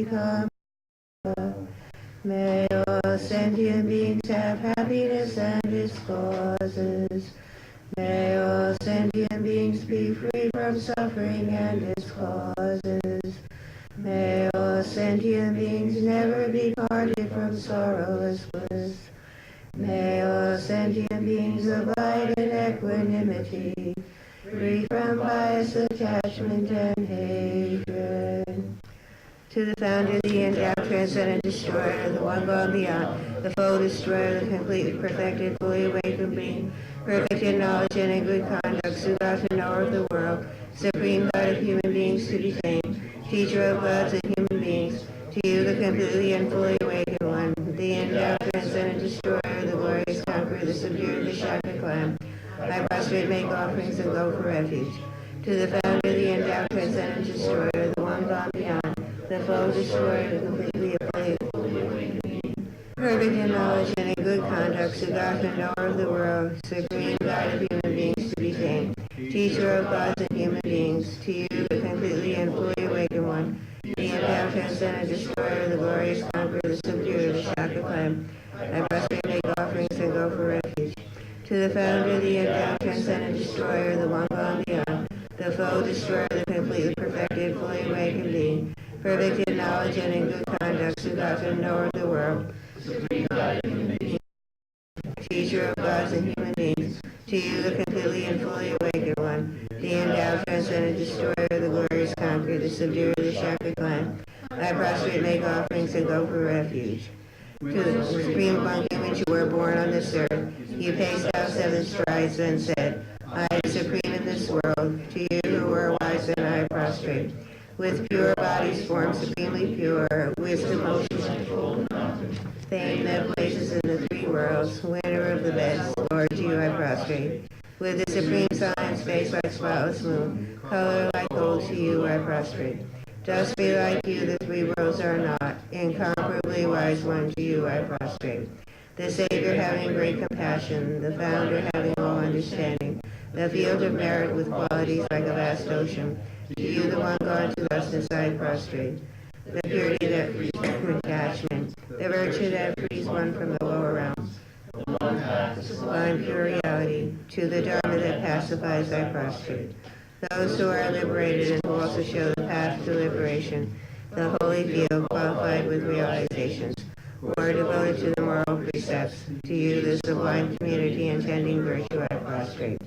become. May all sentient beings have happiness and its causes. May all sentient beings be free from suffering and its causes. May all sentient beings never be parted from sorrowless bliss. May all sentient beings abide in equanimity, free from bias, attachment, and hatred. To the founder, the endowed, transcendent destroyer, the one gone beyond, the foe destroyer, the completely perfected, fully awakened being, perfect in knowledge and in good conduct, Sugat and knower of the world, supreme God of human beings to be tamed, teacher of gods and human beings, to you the completely and fully awakened one, the endowed, transcendent destroyer, the glorious conqueror, the subduer, the Shaka clan, I prostrate, make offerings, and go for refuge. To the founder, the endowed, transcendent destroyer, the one gone beyond, the foe destroyer, the completely perfect in knowledge and in good conduct, Sugat and knower of the world, supreme God of human beings to be tamed, teacher of gods and human beings, to you the completely and fully awakened one, the endowed, transcendent destroyer, the glorious conqueror, the subduer, the Shaka clan, I prostrate, make offerings, and go for refuge. To the founder, the endowed, transcendent destroyer, the one gone beyond, the foe destroyer, the completely perfected, fully awakened being, perfect in knowledge and in good conduct, Sugat and knower of the world, teacher of gods and human beings, to you the completely and fully awakened one, the endowed, transcendent destroyer, the glorious conqueror, the subduer, the Shaka clan, I prostrate, make offerings, and go for refuge. To the supreme one in which you were born on this earth, you paced out 7 strides, then said, I am supreme in this world. To you who are wise, and I prostrate. With pure bodies formed supremely pure, wisdom, ocean, fame that blazes in the 3 worlds, winner of the best, Lord, to you I prostrate. With the supreme science, face like spotless moon, color like gold, to you I prostrate. Just be like you, the 3 worlds are not, incomparably wise one, to you I prostrate. The Savior having great compassion, the Founder having all understanding, the field of merit with qualities like a vast ocean, to you the one gone to thusness I prostrate. The purity that frees from attachment, the virtue that frees one from the lower realms, the sublime pure reality, to the Dharma that pacifies I prostrate. Those who are liberated and who also show the path to liberation, the holy field qualified with realizations, who are devoted to the moral precepts, to you the sublime community intending virtue I prostrate.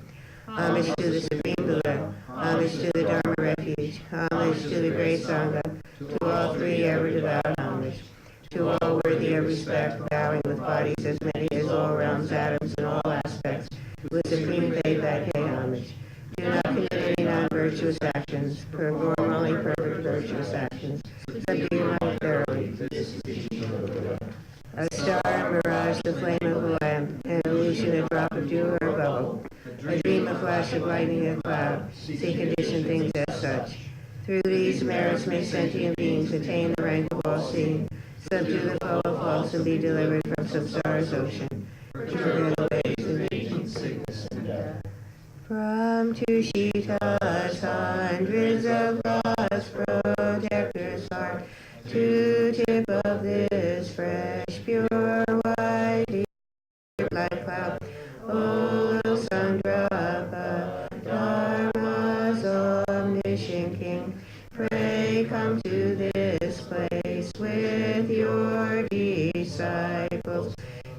Homage to the Supreme Buddha, homage to the Dharma refuge, homage to the great Sangha, to all 3 ever devout homage, to all worthy of respect, bowing with bodies as many as all realms, atoms, and all aspects, with supreme faith I pay homage. Do not commit any non-virtuous actions, perform only perfect virtuous actions, subdue your mind thoroughly. A star, a mirage, the flame of a lamp, an illusion, a drop of dew or a bubble, a dream, a flash of lightning, a cloud, see conditioned things as such. Through these merits may sentient beings attain the rank of all seeing, subdue the foe of false, and be delivered from samsara's ocean, cure the waves of aging, sickness, and death. From Tushita's hundreds of gods, protectors are, to tip of this fresh, pure, white, deep like cloud, O Sandrapa, Dharma's omniscient king, pray come to this place with your disciples,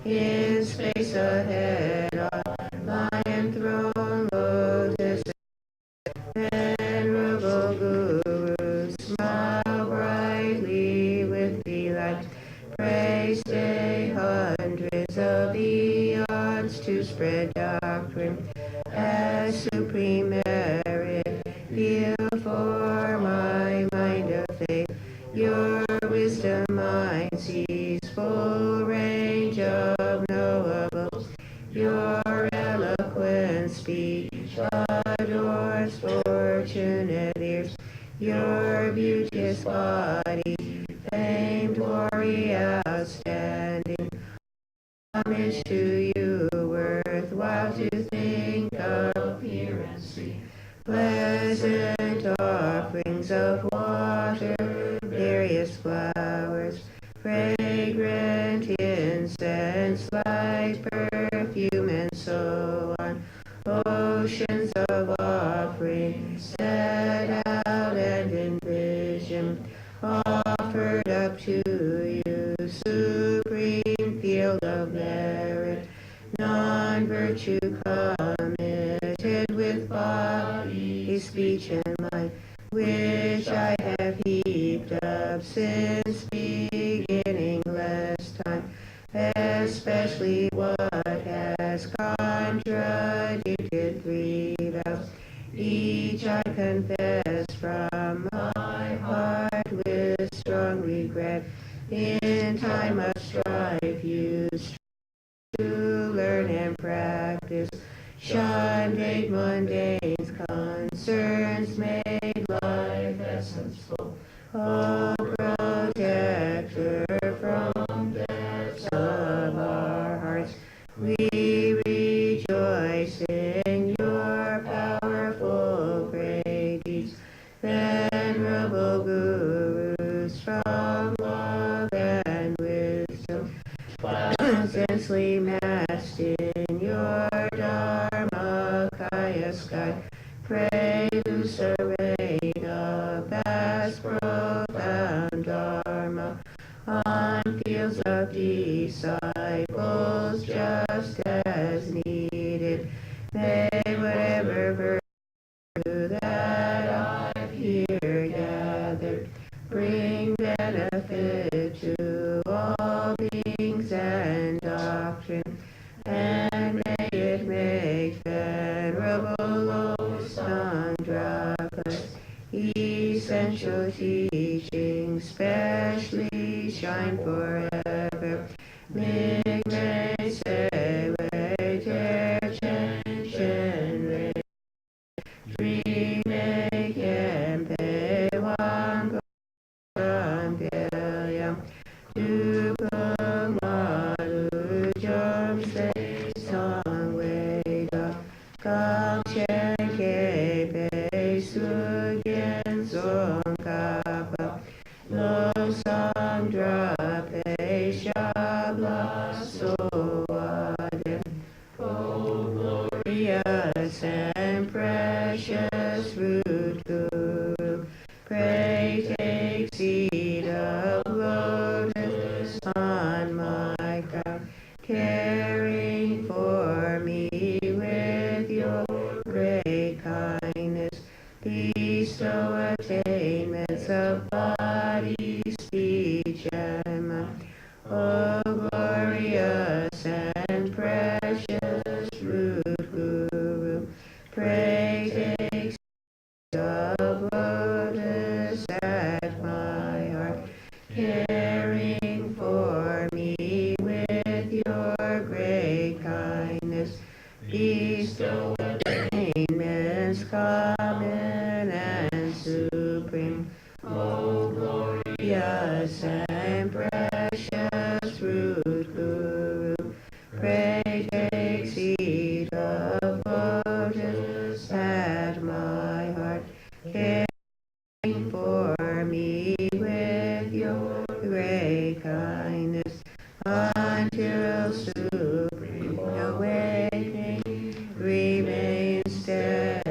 in space ahead on lion throne, lotus, venerable Guru, smile brightly with delight, pray stay hundreds of eons to spread doctrine as supreme merit, heal for my mind of faith, your wisdom mine sees full range of knowable, your eloquent speech adores fortunate ears, your beauteous body famed, glory outstanding, homage to you, worthwhile to think of, hear and see, pleasant offerings of water, various flowers, self-cherishing, offered up to you, supreme field of merit, non-virtue committed with body, speech, and mind, which I have heaped up since beginning last time, especially what has contradicted three vows. Each I confess from my heart with strong regret. In time of strife used to learn and practice, shun vague mundane concerns, made life essential. O protector from depths of our hearts, we rejoice in your powerful great deeds. Venerable gurus from love and wisdom, densely massed in your Dharmakaya sky, pray loose a rain of vast profound Dharma on fields of disciples just as needed. May whatever virtue that I've here gathered bring benefit to all beings and doctrine, and may it make venerable Sandrakas essential teaching specially shine forever. Migme sewe ter chen chen re me kempe wan gon pyayam dupang maru jom se song weda kang chen ke pe su gen song kapa lo sandra pe shabla so adem. O glorious and precious root guru, pray take seed of lotus on my crown, caring for me with your great kindness. Bestow attainments of body, speech, and mind. O glorious and precious root guru, pray take seed of lotus at my heart, caring for me with your great kindness. Bestow attainments common and supreme. O glorious and precious root guru, pray take seed of lotus at my heart, caring for me with your great kindness, until supreme awakening remains steadfast.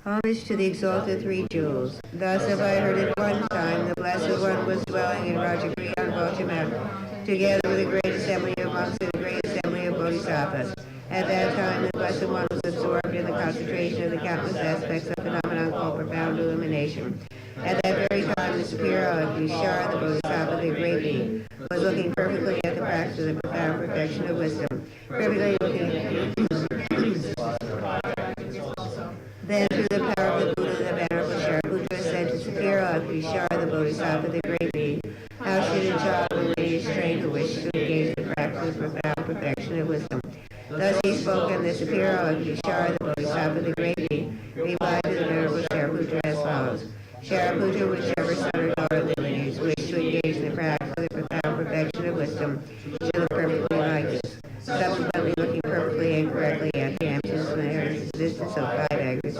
Homage to the exalted three jewels. Thus have I heard at one time the Blessed One was dwelling in Rajagriha on Gautamana, together with a great assembly of monks and a great assembly of bodhisattvas. At that time the Blessed One was absorbed in the concentration of the countless aspects of phenomenon called profound illumination. At that very time the superior Vishara, the bodhisattva, the great being, was looking perfectly at the practice of the profound perfection of wisdom, perfectly looking then through the power of the Buddha, the Venerable Shariputra said to superior Vishara, the bodhisattva, the great being, how should a child or lineage train who wishes to engage the practice of profound perfection of wisdom? Thus he spoke, and the superior Vishara, the bodhisattva, the great being, replied to the Venerable Shariputra as follows. Shariputra, whichever son or daughter of the lineage wish to engage in the practice of the profound perfection of wisdom should look perfectly like this. Subsequently, looking perfectly and correctly at the emptiness and the existence of five aggregates.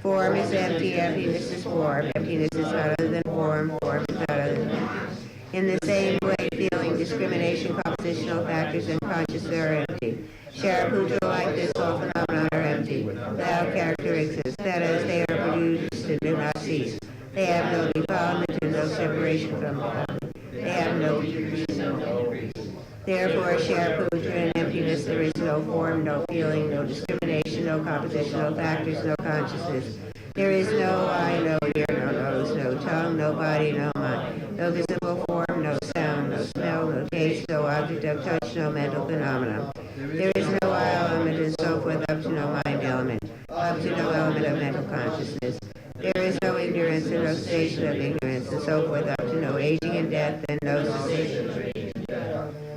Form is empty, emptiness is form, emptiness is not other than form, form is not other than empty. In the same way, feeling, discrimination, compositional factors, and consciousness are empty. Shariputra, like this, all phenomena are empty. Without character exists, that is, they are produced and do not cease. They have no defilement and no separation from God. They have no Therefore, Sharaputra, in emptiness there is no form, no feeling, no discrimination, no composition, no factors, no consciousness. There is no eye, no ear, no nose, no tongue, no body, no mind, no visible form, no sound, no smell, no taste, no object of touch, no mental phenomenon. There is no I element and so forth up to no mind element, up to no element of mental consciousness. There is no ignorance and no station of ignorance and so forth up to no aging and death and no cessation.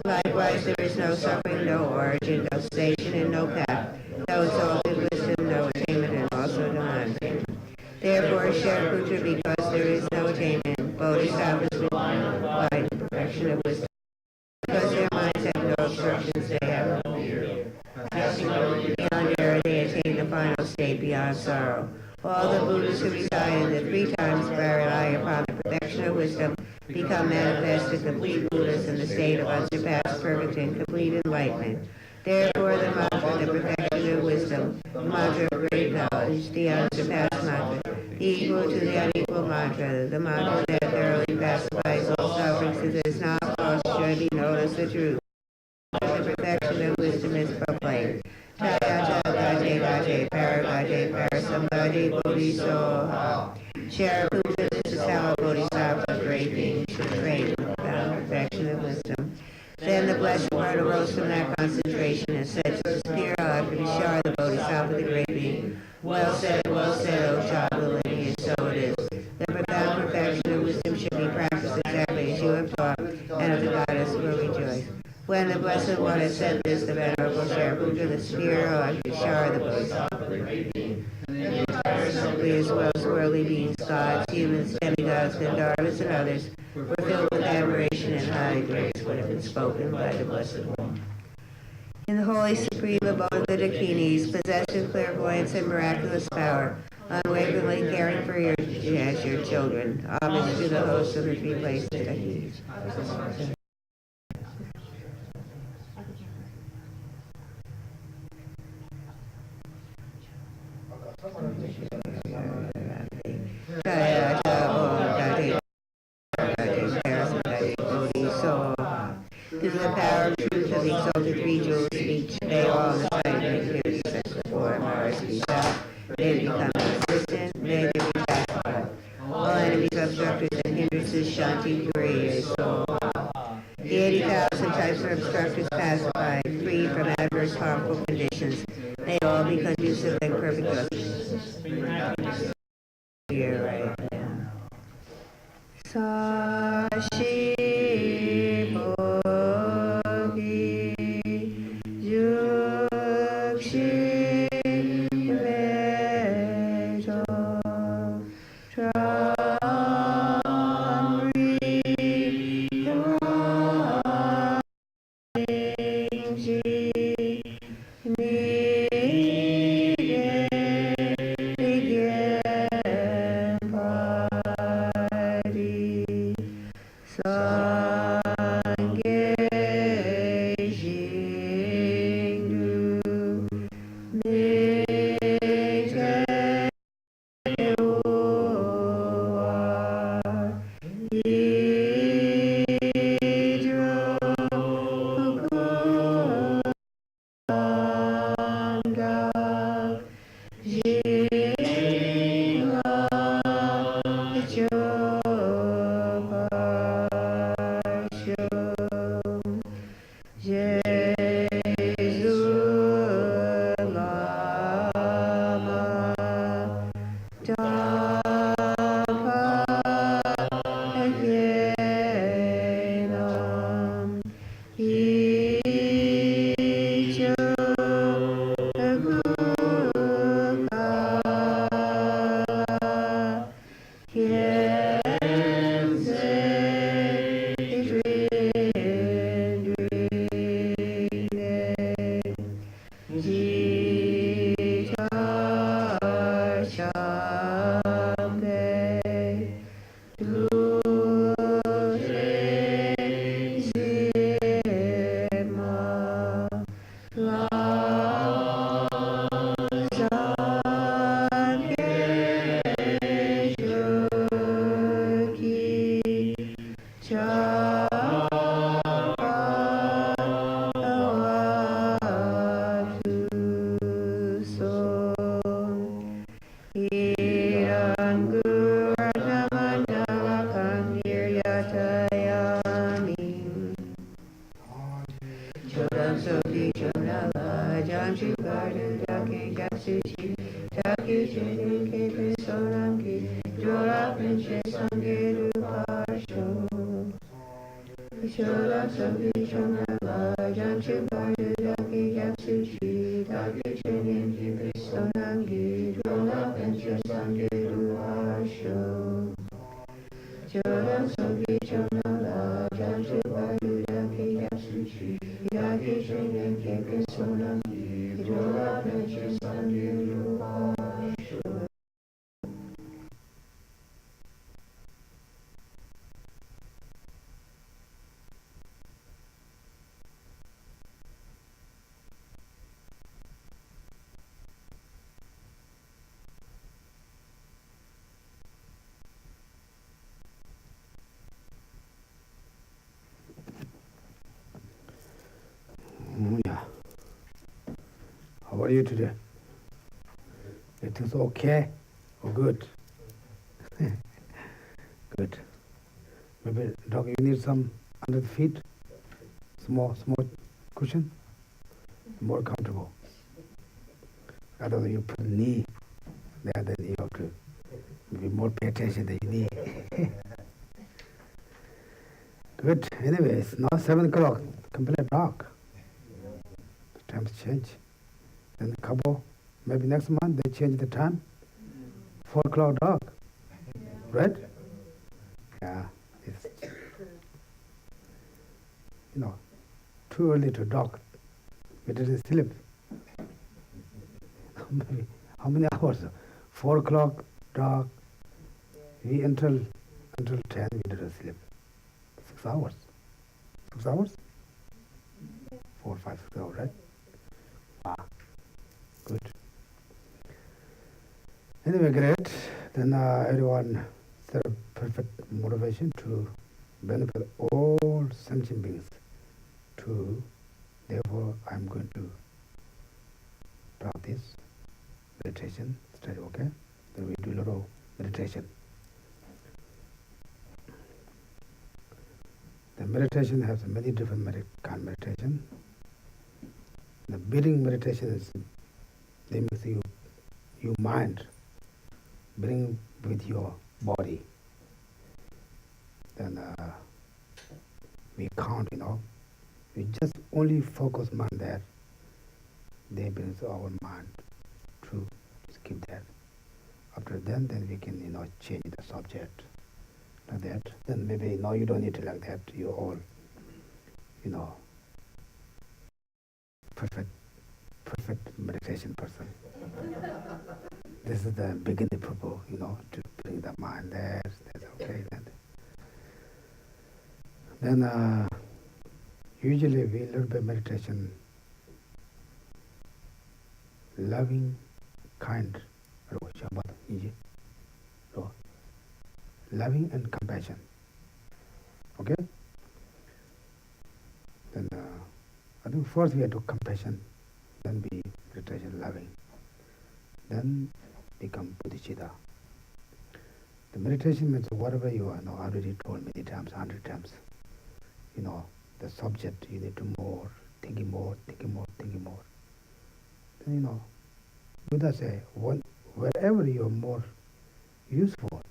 Likewise, there is no suffering, no origin, no station, and no path, no exalted wisdom, no attainment, and also no non-attainment. Therefore, Sharaputra, because there is no attainment, bodhisattvas with wide perfection of wisdom. Because their minds have no obstructions, they have no fear. Beyond error, they attain the final state beyond sorrow. All the Buddhas who reside in the 3 times where rely upon the perfection of wisdom become manifest and complete Buddhas in the state of unsurpassed, perfect, and complete enlightenment. Therefore, the mantra, the perfection of wisdom, the mantra of great knowledge, the unsurpassed mantra, equal to the unequal mantra, the mantra that thoroughly pacifies all sufferings and does not cause joy, be known as the truth. The perfection of wisdom is proclaimed. Tayata Gate Gate Paragate Parasambhati Bodhisattva. Sharaputra, this is how a bodhisattva, great being, should train in the profound perfection of wisdom. Then the blessed word arose from that concentration and said to the superior Vishara, the bodhisattva, the great being, well said, O child of the lineage, so it is. The profound perfection of wisdom should be practiced exactly as you have taught, and of the goddess will rejoice. When the Blessed One had said this, the Venerable Sharaputra, the superior Vishara, the bodhisattva, the great being, and the entire assembly, as well as worldly beings, gods, humans, demigods, Gandharvas, and others, were filled with admiration and high praise what had been spoken by the Blessed One. In the Holy Supreme abode of the Dakinis, possessed of clairvoyance and miraculous power, unwaveringly caring for you as your children, homage to the host of the 3 places Dakinis. Through the power of truth of the exalted 3 jewels of each, they all in the sight of the such before Mars self, they become existent, they be pacified. All enemies, obstructors, and hindrances, Shanti, Puri, so. The 80,000 types of obstructors pacified, freed from adverse harmful conditions, they all be conducive and perfect justice. Here right now. Sashi Bhogi Yukshi Vejo Tramri Ramji Nige Party Yeah. How are you today? It is okay or good? Good. Maybe, dog, you need some under the feet? Small cushion? More comfortable. Otherwise, you put knee there, then you have to be more pay attention than you need. Good. Anyway, it's now 7 o'clock, complete dark. The times change. Then a couple, maybe next month they change the time. 4 o'clock dark. Right? Yeah. It's, too early to dark. We didn't sleep. Maybe, how many hours? 4 o'clock dark. We until 10 we didn't sleep. 6 hours. 6 hours? 4, 5, 6 hours, right? Ah, good. Anyway, great. Then everyone set a perfect motivation to benefit all sentient beings. Therefore, I'm going to practice meditation, study, okay? Then we do a little meditation. The meditation has many different kind of meditation. The breathing meditation is, they make you mind, bring with your body. Then we count, we just only focus mind there. They bring our mind to keep that. After then we can, change the subject like that. Then maybe, no, you don't need to like that. You're all, perfect meditation person. This is the beginning purpose, to bring the mind there. That's okay. Then usually we learn by meditation loving, kind, loving and compassion. Okay? Then I think first we have to compassion, then be meditation loving, then become bodhicitta. The meditation means whatever you are, already told many times, 100 times. The subject you need to more, thinking more. Then Buddha say, wherever you are more useful,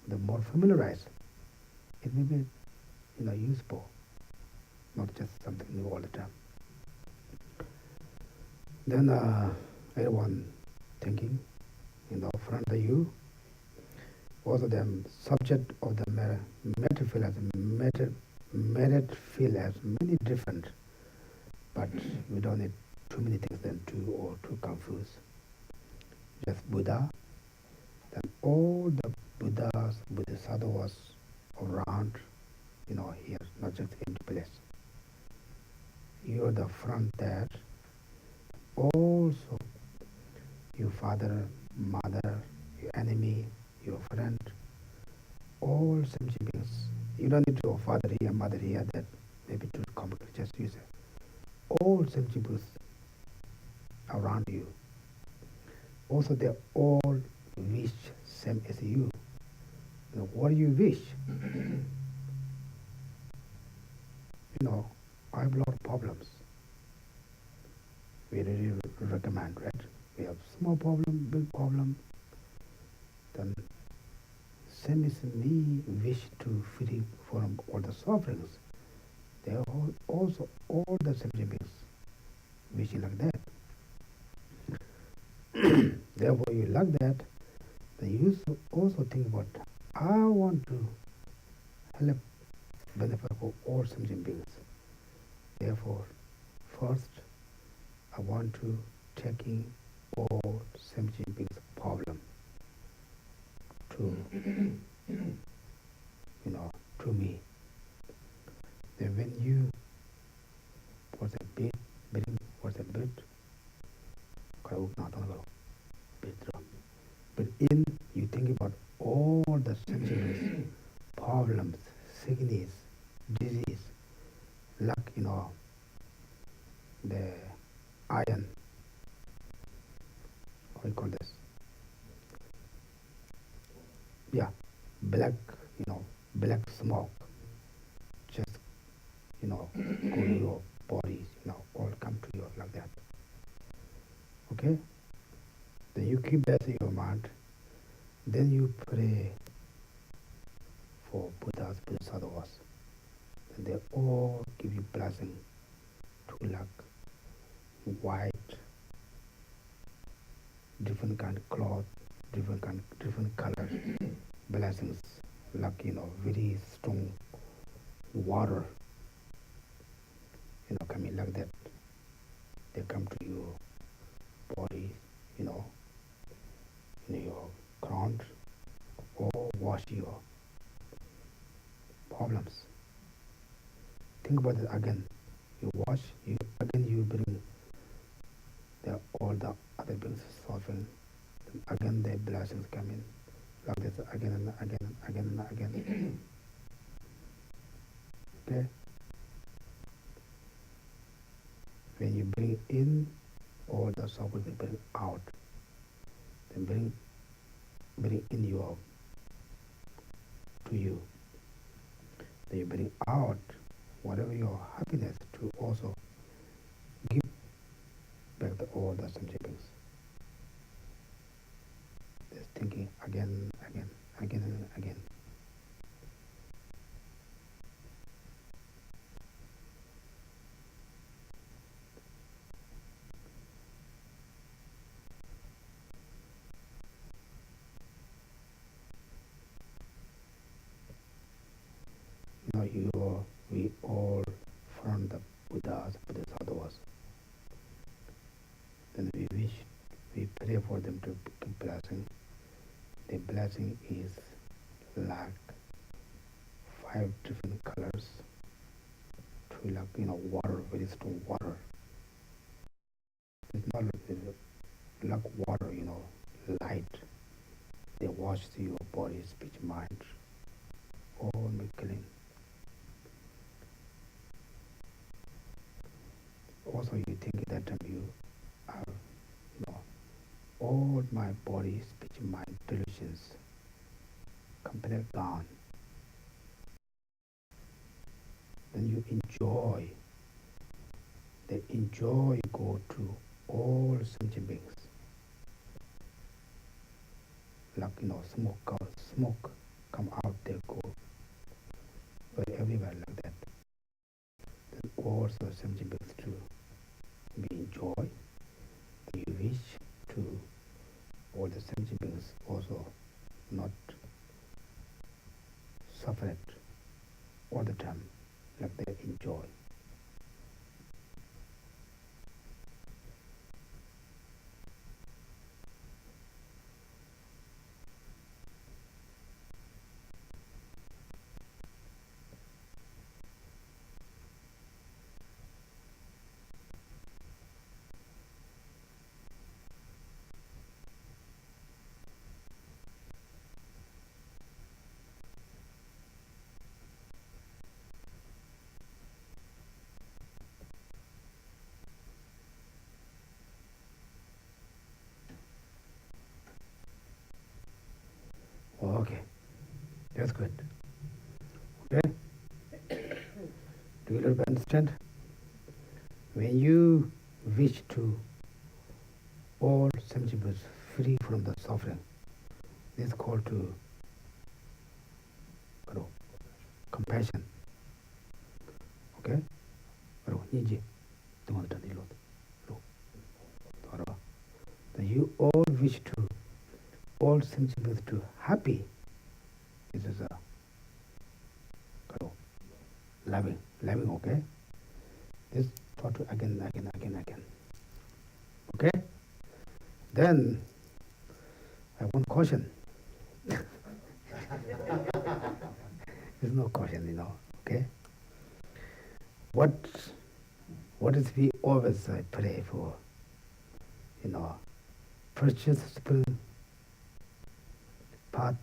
the more familiarized, it may be useful, not just something new all the time. Then everyone thinking, front of you, also the subject of the merit field has many different, but we don't need too many things then too confused. Just Buddha, then all the Buddhas, Bodhisattvas around, here, not just empty place. You're the front there. Also, your father, mother, your enemy, your friend, all sentient beings. You don't need to father here, mother here, that maybe too complicated, just use it. All sentient beings around you. Also, they all wish same as you. What do you wish? I have a lot of problems. We really recommend, right? We have small problem, big problem. Then same as me wish to free from all the sufferings. They are also all the sentient beings wishing like that. Therefore, you like that, then you also think about, I want to help benefit for all sentient beings. Therefore, first, I want to taking all sentient beings' problem to, to me. Then when you was a bit, but in you think about all the sentient problems, sickness, disease, like the iron, what do you call this? Yeah, black, black smoke, just go to your bodies, all come to you like that. Okay? Then you keep that in your mind. Then you pray for Buddhas, Bodhisattvas. And they all give you blessing to like white, different kind of cloth, different color blessings, like very strong water, coming like that. They come to your body, in your ground, or wash your problems. Think about it again. You wash, you bring all the other beings suffering. Again, the blessings come in, like this again and again and again and again. Okay. When you bring in all the suffering, you bring out. Then bring in to you. Then you bring out whatever your happiness to also give back all the sentient beings. Just thinking again and again. We all from the Buddhas, Bodhisattvas. Then we pray for them to give blessing. The blessing is like 5 different colors to water, very strong water. It's not like water, light. They wash your body, speech, mind, all make clean. Also, you think at that time you have, all my body, speech, mind, delusions completely gone. Then you enjoy. The enjoy go to all sentient beings. Like smoke come out, they go, but everywhere like that. Then also sentient beings too. We enjoy. You wish to all the sentient beings also not suffer it all the time, like they enjoy. Okay, that's good. Okay, do you understand? When you wish to all sentient beings free from the suffering, this is called to compassion. Okay? 그리고 이제 동안들 일로 알아. You all wish to all sensitive to happy. This is a loving, okay? This thought again. Okay? Then I have one caution. There's no caution, okay? What is we always pray for? Precious spring path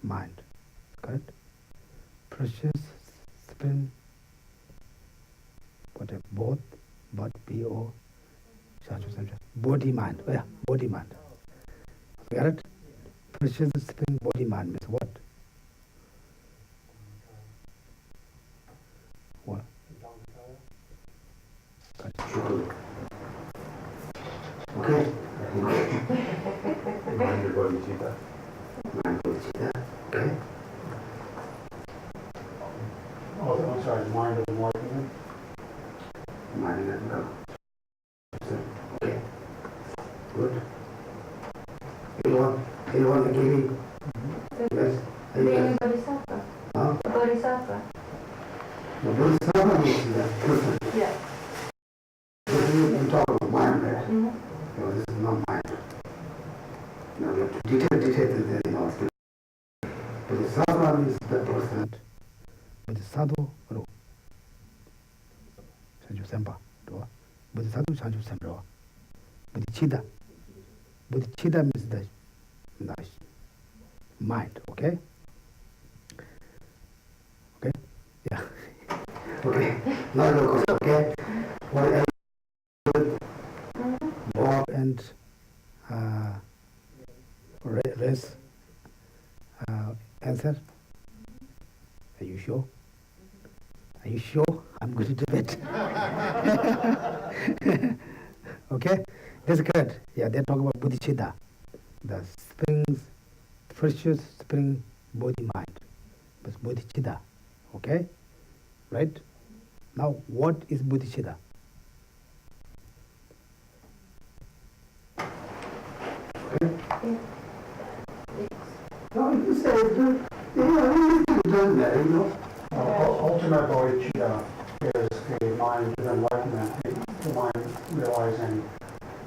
mind, correct? Precious spring, both, but B-O, body mind, body mind. Correct? Precious spring body mind means what? What? Okay. Mind bodhicitta. Mind bodhicitta. Okay. Oh, I'm sorry, mind of enlightenment. Mind enlightenment. Okay. Good. Anyone agree? Yes. Being bodhisattva. Huh? Bodhisattva. The bodhisattva means the person. Yeah. You can talk about mind, right? Mm-hmm. No, this is not mind. No, you have to detail, and then, Bodhisattva means the person. Bodhisattva, Sanju Sempa, Bodhisattva Sanju Sempa, Bodhicitta. Bodhicitta means the mind, okay? Okay? Yeah. Okay. Now look, okay? Well, Bob and Res answer. Are you sure? Are you sure? I'm going to debate. Okay? That's good. Yeah, they talk about bodhicitta. The springs, precious spring body mind. That's bodhicitta. Okay? Right? Now, what is bodhicitta? Okay? No, you say it doesn't matter, Ultimate bodhicitta is the mind of enlightenment, the mind realizing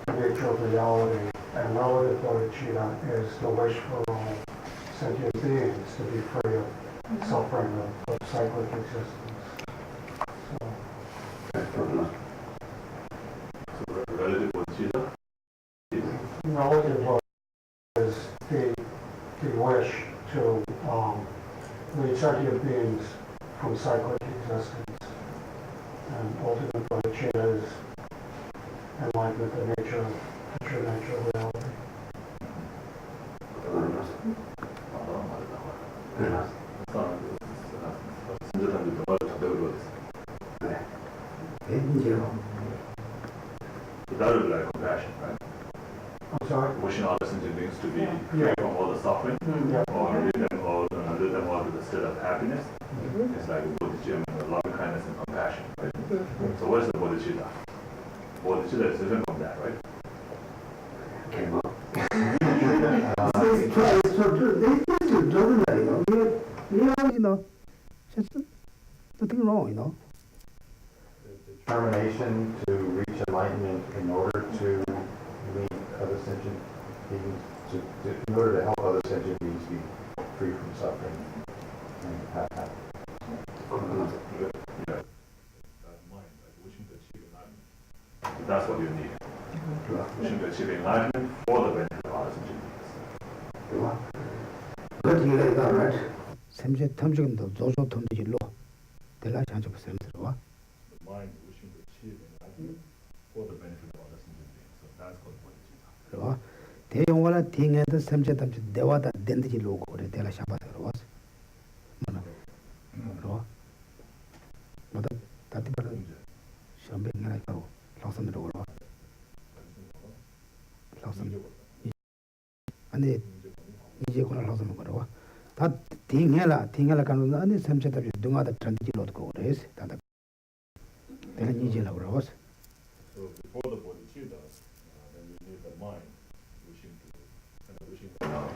the nature of reality, and relative bodhicitta is the wish for all sentient beings to be free of suffering of cyclic existence. So relative bodhicitta? Relative bodhicitta is the wish to lead sentient beings from cyclic existence. And ultimate bodhicitta is enlightenment, the true nature of reality. That would be like compassion, right? I'm sorry? Wishing all the sentient beings to be free from all the suffering, Yeah. or lead them all to the state of happiness. It's like bodhicitta, loving kindness and compassion, right? So what is the bodhicitta? Bodhicitta is different from that, right? Just nothing wrong, Determination to reach enlightenment in order to lead other sentient beings, in order to help other sentient beings be free from suffering and have happiness. Yeah. That mind, like wishing to achieve enlightenment. That's what you need. Wishing to achieve enlightenment for the benefit of other sentient beings. Good, you like that, right? Semje 탐지금도 조조 탐지질로 될라 장적 셈스러워. The mind wishing to achieve enlightenment for the benefit of other sentient beings. So that's called bodhicitta. 그러와 대용화나 딩에도 semje 탐지 대화다 덴지질로 그래 될라 샤바다 그러와. 그러와. 뭐다 다티바르 시험뱅이나 가로 라선으로 그러와. 라선. 아니 이제 그날 라선 그러와. 다 딩해라 가는 아니 semje 탐지 등하다 던지질로 그래. 다다 Then you will rose. So before the bodhicitta, then you need the mind wishing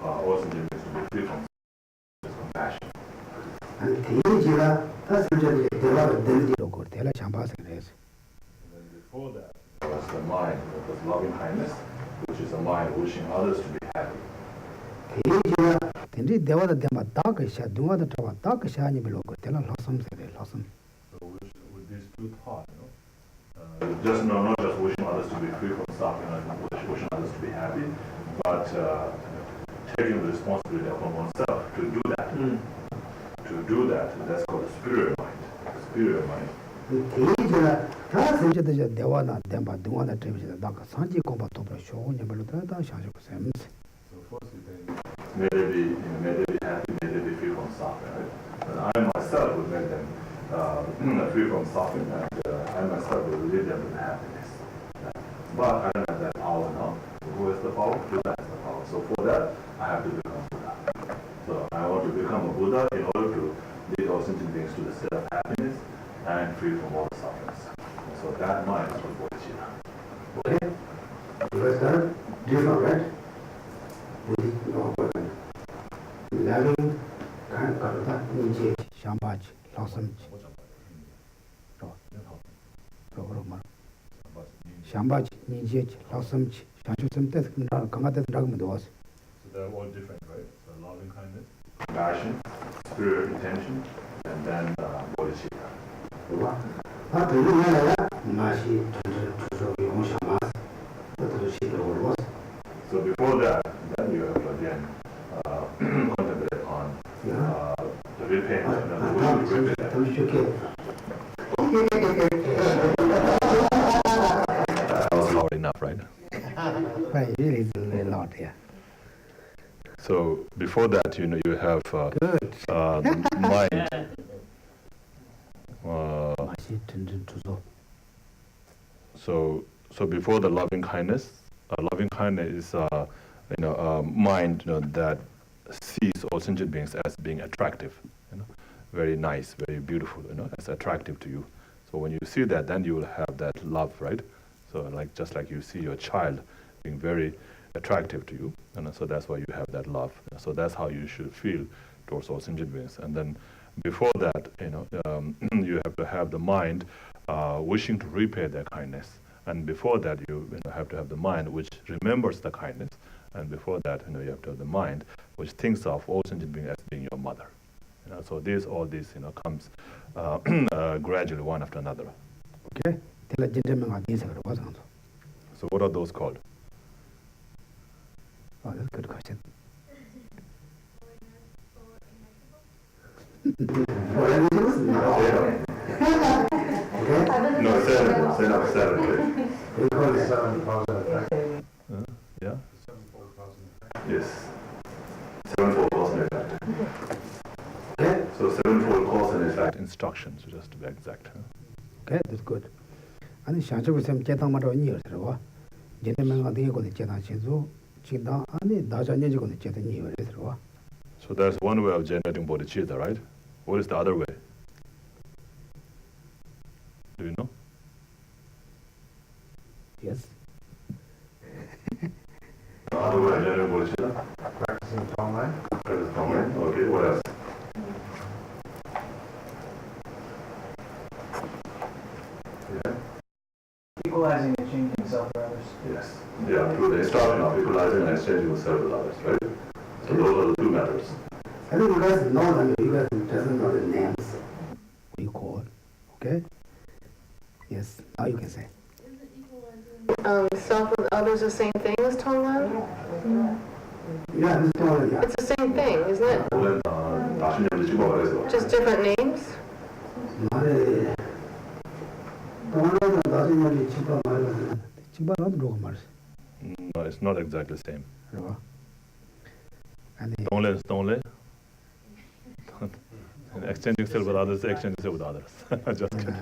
all sentient beings to be free from compassion. And the that's the develop the local tele chambas and And then before that was the mind that was loving kindness, which is a mind wishing others to be happy. then there was a dema dark shad, do the tower dark shiny below, tell a lossum, lossum. So with these two thoughts, just not just wishing others to be free from suffering and wishing others to be happy, but taking the responsibility upon oneself to do that. To do that, that's called the superior mind. The superior mind. The Devana, Demba, Duana, Daka, Sanji, Comba, Topra, Show, Nebelutra, Shanjo Sems. So first you think, may they be happy, may they be free from suffering, right? And I myself would make them free from suffering, and I myself will lead them to happiness. But I don't have that power now. So who has the power? Buddha has the power. So for that, I have to become Buddha. So I want to become a Buddha in order to lead all sentient beings to the state of happiness and free from all sufferings. So that mind is what bodhicitta. Okay? Because that, different, right? Loving, kind of that, Niji, Shambaj, Lossam, Shambaj, Niji, Lossam, Shanjusam, Kamata Dragman was. So they're all different, right? So loving kindness, compassion, spirit intention, and then bodhicitta. So before that, then you have to again contemplate on the repayment and the wish to repay. That was loud enough, right? But really, it's a lot, yeah. So before that, you have the mind. So before the loving kindness is a mind that sees all sentient beings as being attractive, very nice, very beautiful, as attractive to you. So when you see that, then you will have that love, right? So just like you see your child being very attractive to you, and so that's why you have that love. So that's how you should feel towards all sentient beings. And then before that, you have to have the mind wishing to repay their kindness. And before that, you have to have the mind which remembers the kindness. And before that, you have to have the mind which thinks of all sentient beings as being your mother. So all this comes gradually one after another. Okay? So what are those called? Oh, that's a good question. No, seven. We call it 7 cause and effect. Yeah? 7-fold cause and effect. Yes. Sevenfold cause and effect. So sevenfold cause and effect instructions, just to be exact. Okay, that's good. And Shancho was some Chetamaro near the gentlemen are the Chetan Shinzo, Chita, and the Daja Nijigo Chetan near the So there's one way of generating bodhicitta, right? What is the other way? Do you know? Yes. The other way of generating bodhicitta? Practicing Tonglen. Practice Tonglen. Okay, what else? Yeah. Equalizing and changing self for others. Yes. Yeah, through the instruction of equalizing and exchanging self with others, right? So those are the two methods. I think you guys know them, you guys doesn't know the names we call. Okay? Yes, now you can say. Self with others the same thing as Tonglen? Yeah, it's totally, yeah. It's the same thing, isn't it? Tonglen, 다시냐면 지금 말해서. Just different names? 말에 동안에는 나중에 집안 말거든. 집안 어디로 말했어? No, it's not exactly the same. 그래봐. 아니, Tonglen is Tonglen. And exchanging self with others, exchanging self with others. Just kidding.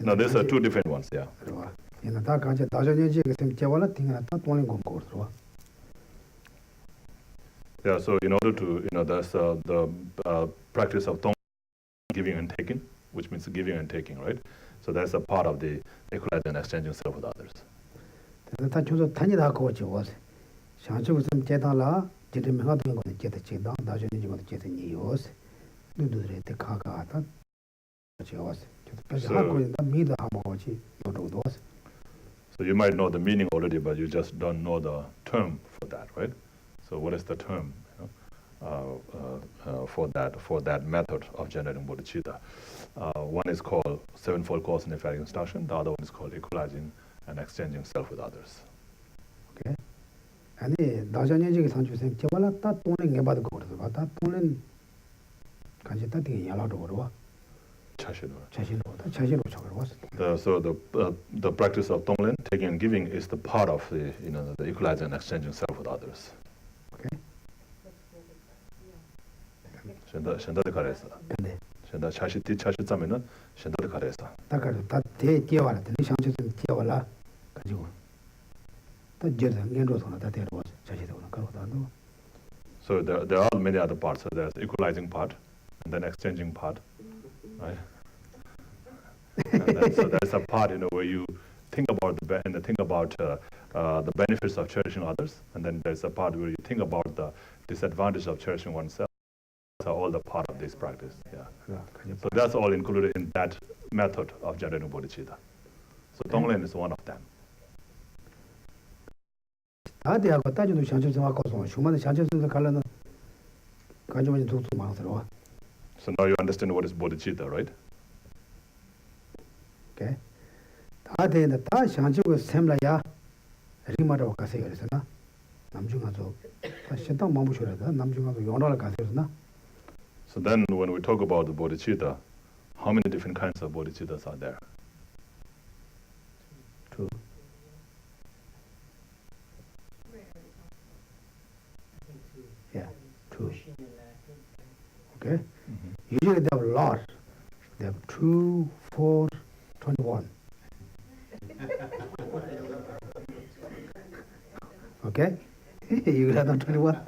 No, these are two different ones, yeah. 그래봐. 얘는 다 같이 다전이지 그럼 제발로 팅나 다 돈이 공고 그래봐. Yeah, so in order to, that's the practice of Tong, giving and taking, which means giving and taking, right? So that's a part of the equalizing and exchanging self with others. 그래서 다 주로 다니다 거지 와서 상주고 좀 제단라 지금 하던 거 제대 제단 나중에 이거 제대 니요스 누들에 때 가가다 저와서 그래서 하고 있다 미다 하고지 요도도 So you might know the meaning already, but you just don't know the term for that, right? So what is the term for that method of generating bodhicitta? One is called sevenfold cause and effect instruction. The other one is called equalizing and exchanging self with others. 오케이. 아니 나전에 지금 상주생 제발라 다 돈에 내봐도 거기서 다 돈은 간지 다 되게 야라도 거와 Chashino. 자신으로 저걸 왔어. So the practice of Tonglen, taking and giving, is the part of the the equalizing and exchanging self with others. 오케이. 신다드 가레사. 근데 신다 차시 뒤 차시 자면은 신다드 가레사. 다가도 다대 뛰어와라. 내 상주생 뛰어와라. 가지고 다 저들 년도서나 다 데려와 자신으로 가로다도. So there are many other parts. So there's equalizing part, and then exchanging part, right? And then, so there's a part where you think about the benefits of cherishing others, and then there's a part where you think about the disadvantage of cherishing oneself. Those are all the part of this practice. Yeah. So that's all included in that method of generating bodhicitta. So Tonglen is one of them. 다대하고 따지도 상주생 하고서 슈만의 상주생에서 갈라는 가지고 있는 독도 많더라고. So now you understand what is bodhicitta, right? 오케이. 다대는 다 상주고 샘라야 리마로 가세요 그래서나 남중가서 다 신당 마무셔라다 남중가서 연락을 가세요나. So then when we talk about the bodhicitta, how many different kinds of bodhicittas are there? Two. Yeah, two. Okay. Usually they have a lot. They have 2, 4, 21. Okay? You got on 21?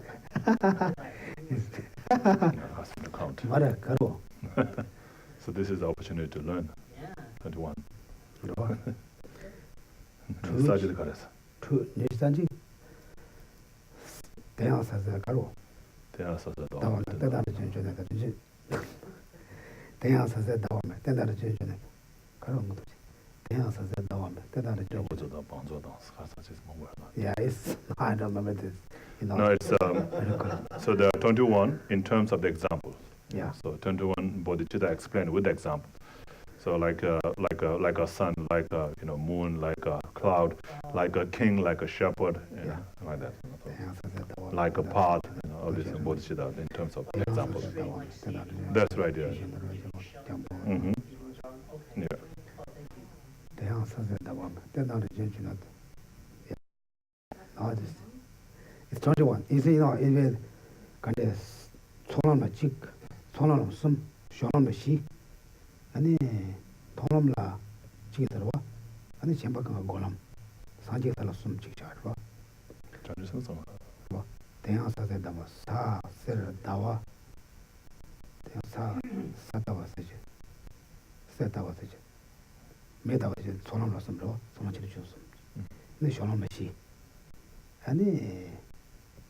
Ask them to count. 말해, 가로. So this is the opportunity to learn. 21. 사지를 가려서. 내시단지 대양사자 가로. 대하서서 나와 때다를 전전에 되지. 대양사자 나오면 때다를 전전에 가로 것도. 대양사자 나오면 때다를 전. 보조다 방조다 사사지 뭐 Yeah, it's I don't remember this. No, it's so there are 21 in terms of the examples. Yeah. So 21 bodhicitta explained with example. So like a sun, like a moon, like a cloud, like a king, like a shepherd, like that. Like a path, all these bodhicitta in terms of examples. That's right, yeah. Mm-hmm. Yeah. It's 21. It's even kind of 손을 찍, 손을 숨, 손을 시, 아니 돈음라 찍이 들어와, 아니 전박한 고람, 산지에서 숨 찍자 알아. 전주 생성. 뭐 대양사에다 뭐 사세를 나와, 대양사 사다와 쓰지, 세다와 쓰지, 매다와 이제 손을 숨으로 손을 찍어 줬어. 근데 손을 시, 아니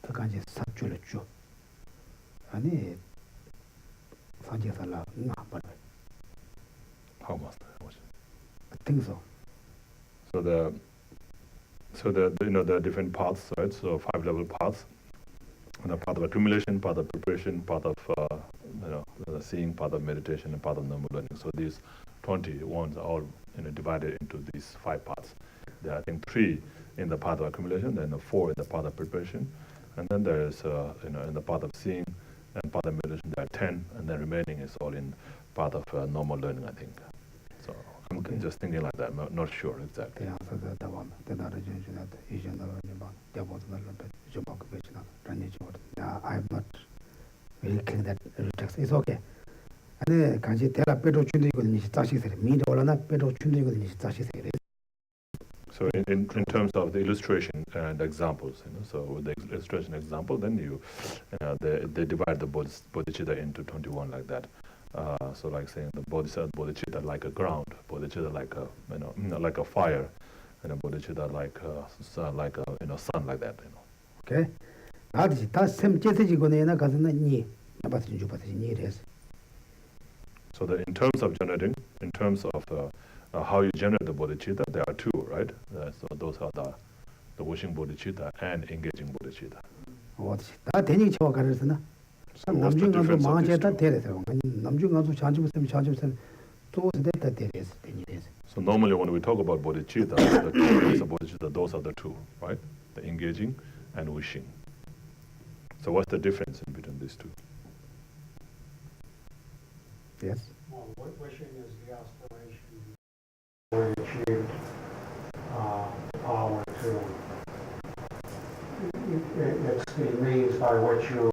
그 간지 삽줄을 줘. 아니 산지에서라 나 봐. How much? I think so. So the different paths, right? So 5 level paths. And a path of accumulation, path of preparation, path of the seeing, path of meditation, and path of normal learning. So these 20 ones are all divided into these 5 paths. There are, I think, 3 in the path of accumulation, then 4 in the path of preparation, and then there's in the path of seeing and path of meditation there are 10, and then remaining is all in path of normal learning, I think. So I'm just thinking like that. I'm not sure exactly. I'm not really clear that text. It's okay. 아니 간지 대라 빼도 준비거든요. 자식들이 미리 올라나 빼도 준비거든요. 자식들이. So in terms of the illustration and examples, so with the illustration example, then they divide the bodhicitta into 21 like that. So like saying the bodhicitta like a ground, bodhicitta like a like a fire, and a bodhicitta like sun, like a sun, like that. Okay? 나지 다 샘제지고네나 가서는 니 나바스 주바스 니레스. So in terms of generating, in terms of how you generate the bodhicitta, there are two, right? So those are the wishing bodhicitta and engaging bodhicitta. 어디 다 대니 쳐 가르스나. So what's the 남중간도 difference of these 망제다 two? 대레서. 남중간도 잔주부스면 또 됐다 대레스 대니레스. So normally when we talk about bodhicitta, the two kinds of bodhicitta, those are the two, right? The engaging and wishing. So what's the difference in between these two? Yes. Well, wishing is the aspiration we achieved power to. It's the means by which you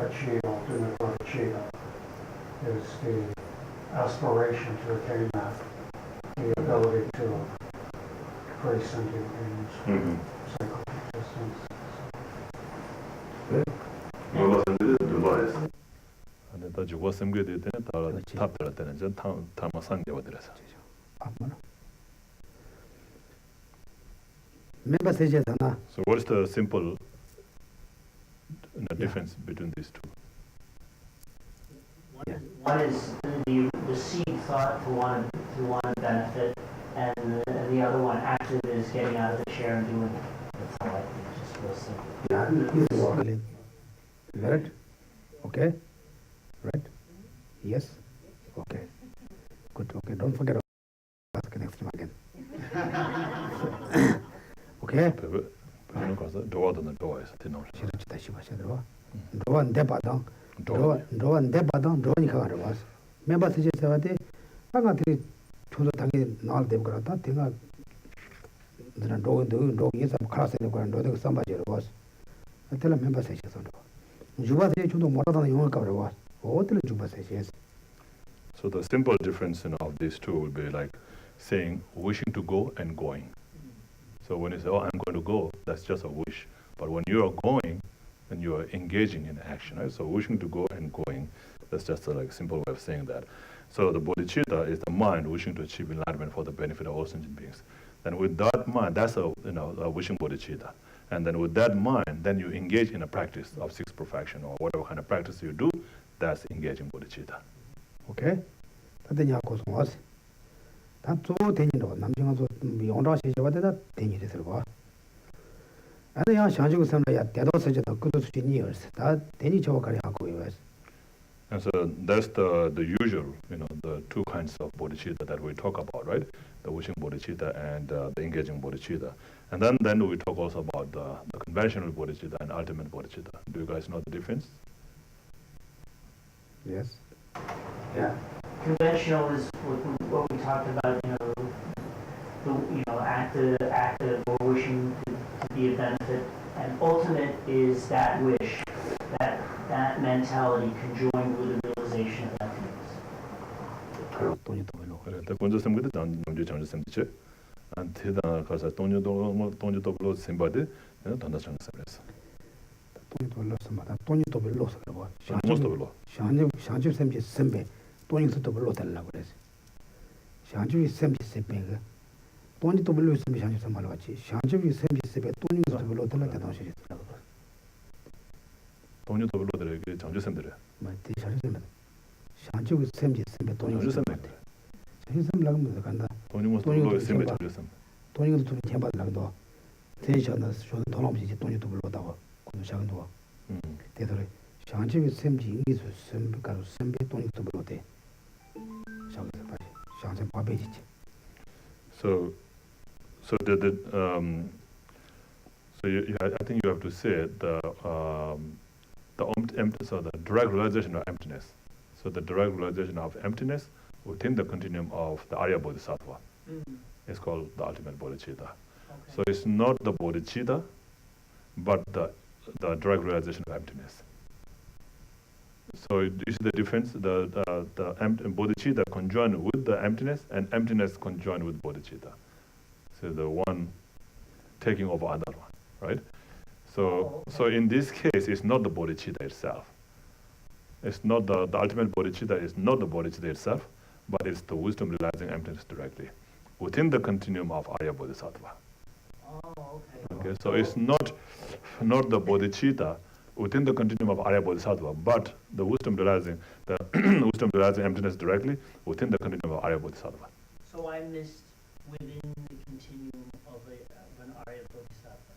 achieve ultimate bodhicitta. Is the aspiration to attain that, the ability to create sentient beings, cycle existence. And that you was some good in it, or 그렇지. tap that and then Tama Sangyawadress. 아무나. 멤버 세제잖아. So what is the simple difference between these two? One is the seed thought to want to benefit, and the other one active is getting out of the chair and doing it. That's how I think. It's just real simple. Yeah, this is right? Okay? Right? Yes? Okay. Good. Okay, don't forget about ask next time again. Okay? 배우는 가서 도와드는 도와에서 뒤놓으시. 싫어지다 싶어서 로한 대바당 로한 대바당 로니까 가려 와서 멤버 세제서한테 방아들이 초도 당이 나올 때 그러다 내가 그런 로기에서 클래스에 그런 로드 삼바지로 와서 어떨 멤버 세제서 주바세 초도 못하다는 용어 가려 와서 어떨 주바세 세제. So the simple difference of these two would be like saying wishing to go and going. So when you say, oh, I'm going to go, that's just a wish. But when you are going, then you are engaging in action, right? So wishing to go and going, that's just a simple way of saying that. So the bodhicitta is the mind wishing to achieve enlightenment for the benefit of all sentient beings. Then with that mind, that's a wishing bodhicitta. And then with that mind, then you engage in a practice of sixth perfection or whatever kind of practice you do, that's engaging bodhicitta. Okay? 다들 고소 와서 다또 되니로 남중에서 용라 세제와다 되니를 봐. 아니 야 상주고 삼라야 대도 세제도 그도 수준이었어. 다 되니 저거 가려 하고 있어요. And so that's the usual, the two kinds of bodhicitta that we talk about, right? The wishing bodhicitta and the engaging bodhicitta. And then we talk also about the conventional bodhicitta and ultimate bodhicitta. Do you guys know the difference? Yes. Yeah. Conventional is what we talked about, active or wishing to be a benefit, and ultimate is that wish, that mentality conjoined with the realization of emptiness. 돈이 또 별로. 그래, 먼저 semgde 남주 정주 semdiche. 안테다 가서 돈도 별로 sem바데, 돈다 정주 semres. 돈이 또 별로 쓰마다 돈이 또 별로 써 그래 봐. most 별로. 샹주 샘지 샘배 돈이 또 별로 달라고 그래서. 샹주 샘지 샘배가 돈이 또 별로 있으면 샹주 샘 말로 같이. 샹주 샘지 샘배 돈이 또 별로 달라고 당시 있더라고. 돈도 별로 들게 정주 sem들에. 뭐 대샤를 샘. 샹주 샘지 샘배 돈이 정주 sem. 샘 라고 간다. 돈이 most 별로 sembe 정주 sem. 돈이 또 템받으라고. 대샤는 저는 돈 없이 돈이 또 별로다고. 그도 샹도. 대도래 샹주 샘지 인기수 샘배가 샘배 돈이 또 별로 돼. 샹주 봐. 샹주 밥이지. So I think you have to say so the direct realization of emptiness. So the direct realization of emptiness within the continuum of the Arya Bodhisattva is called the ultimate bodhicitta. Okay. So it's not the bodhicitta, but the direct realization of emptiness. So you see the difference? The bodhicitta conjoined with the emptiness, and emptiness conjoined with bodhicitta. So the one taking over another one, right? So in this case, it's not the bodhicitta itself. It's not the ultimate bodhicitta is not the bodhicitta itself, but it's the wisdom realizing emptiness directly within the continuum of Arya Bodhisattva. Oh, okay. Okay, so it's not the bodhicitta within the continuum of Arya Bodhisattva, but the wisdom realizing emptiness directly within the continuum of Arya Bodhisattva. So I missed within the continuum of an Arya Bodhisattva.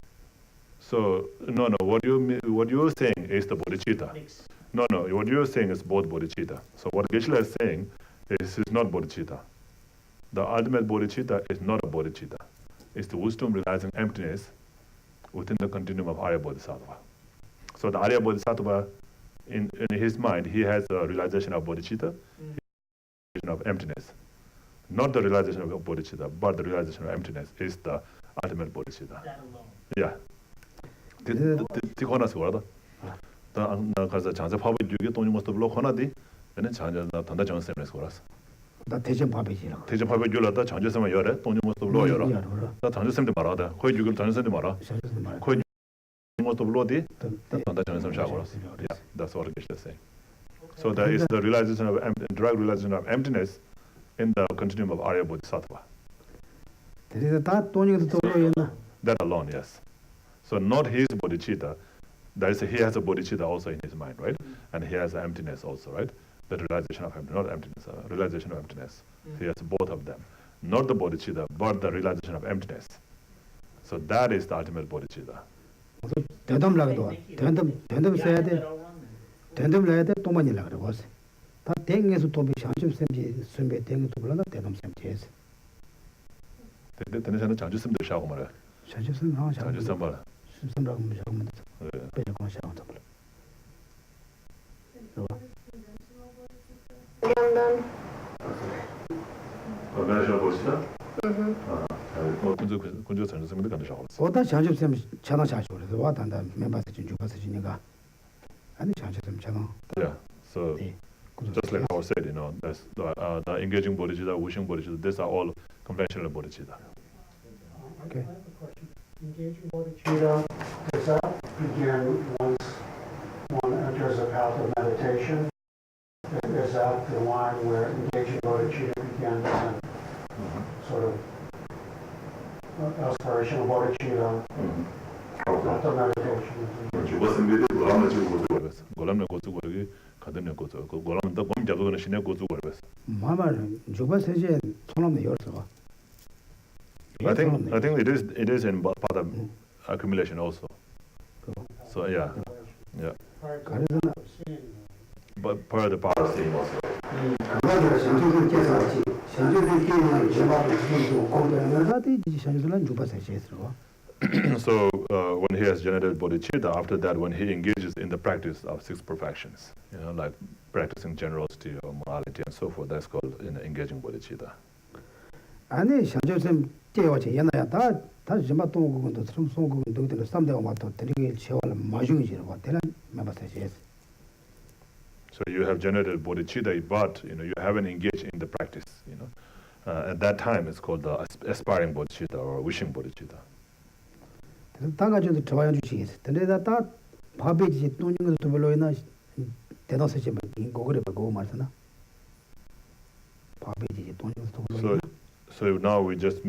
So no, what you're saying is the bodhicitta. No, what you're saying is both bodhicitta. So what Geshe is saying is it's not bodhicitta. The ultimate bodhicitta is not a bodhicitta. It's the wisdom realizing emptiness within the continuum of Arya Bodhisattva. So the Arya Bodhisattva, in his mind, he has a realization of bodhicitta, realization of emptiness. Not the realization of bodhicitta, but the realization of emptiness is the ultimate bodhicitta. That alone. Yeah. Tikhonas warada. Na kaza chance phabe juge toni mosto blo khona di. Ene chance na thanda chance semnes koras. 나 대전 밥이지라. 대전 phabe julada chance sem yore toni mosto blo yora. Na chance sem de marada. Khoi jugul chance sem de mara. Khoi mosto blo di. Thanda chance sem sha koras. Yeah, that's what Geshe is saying. So there is the realization of direct realization of emptiness in the continuum of Arya Bodhisattva. 그래서 다 돈이도 돌아오나. That alone, yes. So not his bodhicitta. He has a bodhicitta also in his mind, right? And he has emptiness also, right? The realization of emptiness, not emptiness, realization of emptiness. He has both of them. Not the bodhicitta, but the realization of emptiness. So that is the ultimate bodhicitta. 대담라도 대담 써야 돼. 대담 해야 돼. 또 많이 라 그래 보세. 다 땡에서 또 비상심 셈지 선배 땡도 불러나 대담 셈지에서. 대대는 장주 셈도 샤고 말아. 장주선 나 장주 셈 말아. 심선라고 무조건 배고만 샤고 잡을. Then, Organizational bodhicitta? mm-hmm. 군주 장주 셈도 간다 샤고. 어다 장주선 차나 자주 그래서 와 단다 멤버스 좀 주가서 지니까 아니 장주선 차나. Yeah. So 네. just like I said, that's the engaging bodhicitta, wishing bodhicitta, these are all conventional bodhicitta. Okay. I have a question. Engaging bodhicitta, does that begin once one enters a path of meditation? Is that the line where engaging bodhicitta begins and sort of aspirational bodhicitta after meditation? 죽었으면 고람을 주고 고주 걸었어. 고람을 고주 걸기 가든요 고주. 그 고람은 더 범 잡고는 신의 고주 걸었어. 마마는 주바세제 손놈에 열서. I think it is in part of accumulation also. So yeah. 가르는 But part of the power of seeing also. 그거를 장주선께서 장주선께는 제발을 지금도 공부하는 것이 장주선은 주바세제에서. So when he has generated bodhicitta, after that, when he engages in the practice of six perfections, like practicing generosity or morality and so forth, that's called engaging bodhicitta. 아니 장주선 때와지 옛날에 다 정말 또 그건도 좀 소그건 도들 삼대가 맞다 드리게 채워를 마중이지라고 대란 매바세제. So you have generated bodhicitta, but you haven't engaged in the practice. At that time, it's called the aspiring bodhicitta or wishing bodhicitta. 그래서 당가지도 좋아요 주시겠어. 근데 다 밥이지 돈인 것도 별로이나 대다수지만 이거를 보고 말잖아. 밥이지 돈인 것도 별로이나. So now we just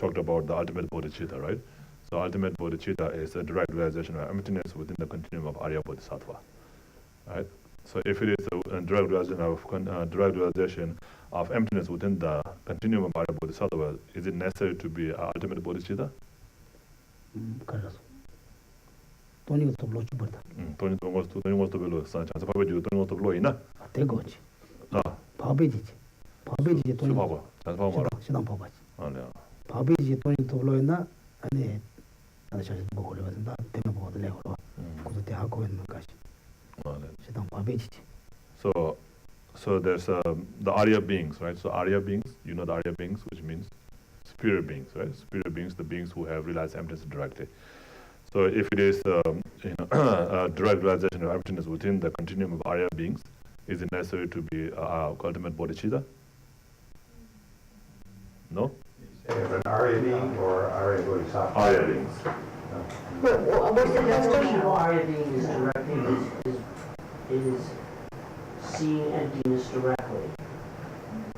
talked about the ultimate bodhicitta, right? So ultimate bodhicitta is a direct realization of emptiness within the continuum of Arya Bodhisattva, right? So if it is a direct realization of emptiness within the continuum of Arya Bodhisattva, is it necessary to be ultimate bodhicitta? 그래서 돈이 것도 별로 주버다. 돈이 것도 별로 장사 밥에 주고 돈이 것도 별로 있나? 되고지. 밥이지 돈이 봐봐. 장사 밥 말아. 시당 밥이지. 아니야. 밥이지 돈이 또 별로 있나? 아니 나도 잘 보고 그러면서 대면 보고 내고 그것도 대하고 있는 것이. 시당 밥이지. So there's the Arya beings, right? So Arya beings, the Arya beings, which means superior beings, right? Superior beings, the beings who have realized emptiness directly. So if it is a direct realization of emptiness within the continuum of Arya beings, is it necessary to be ultimate bodhicitta? No? An Arya being or Arya Bodhisattva? Arya beings. What's the The definition question? of Arya being is directly is seeing emptiness directly.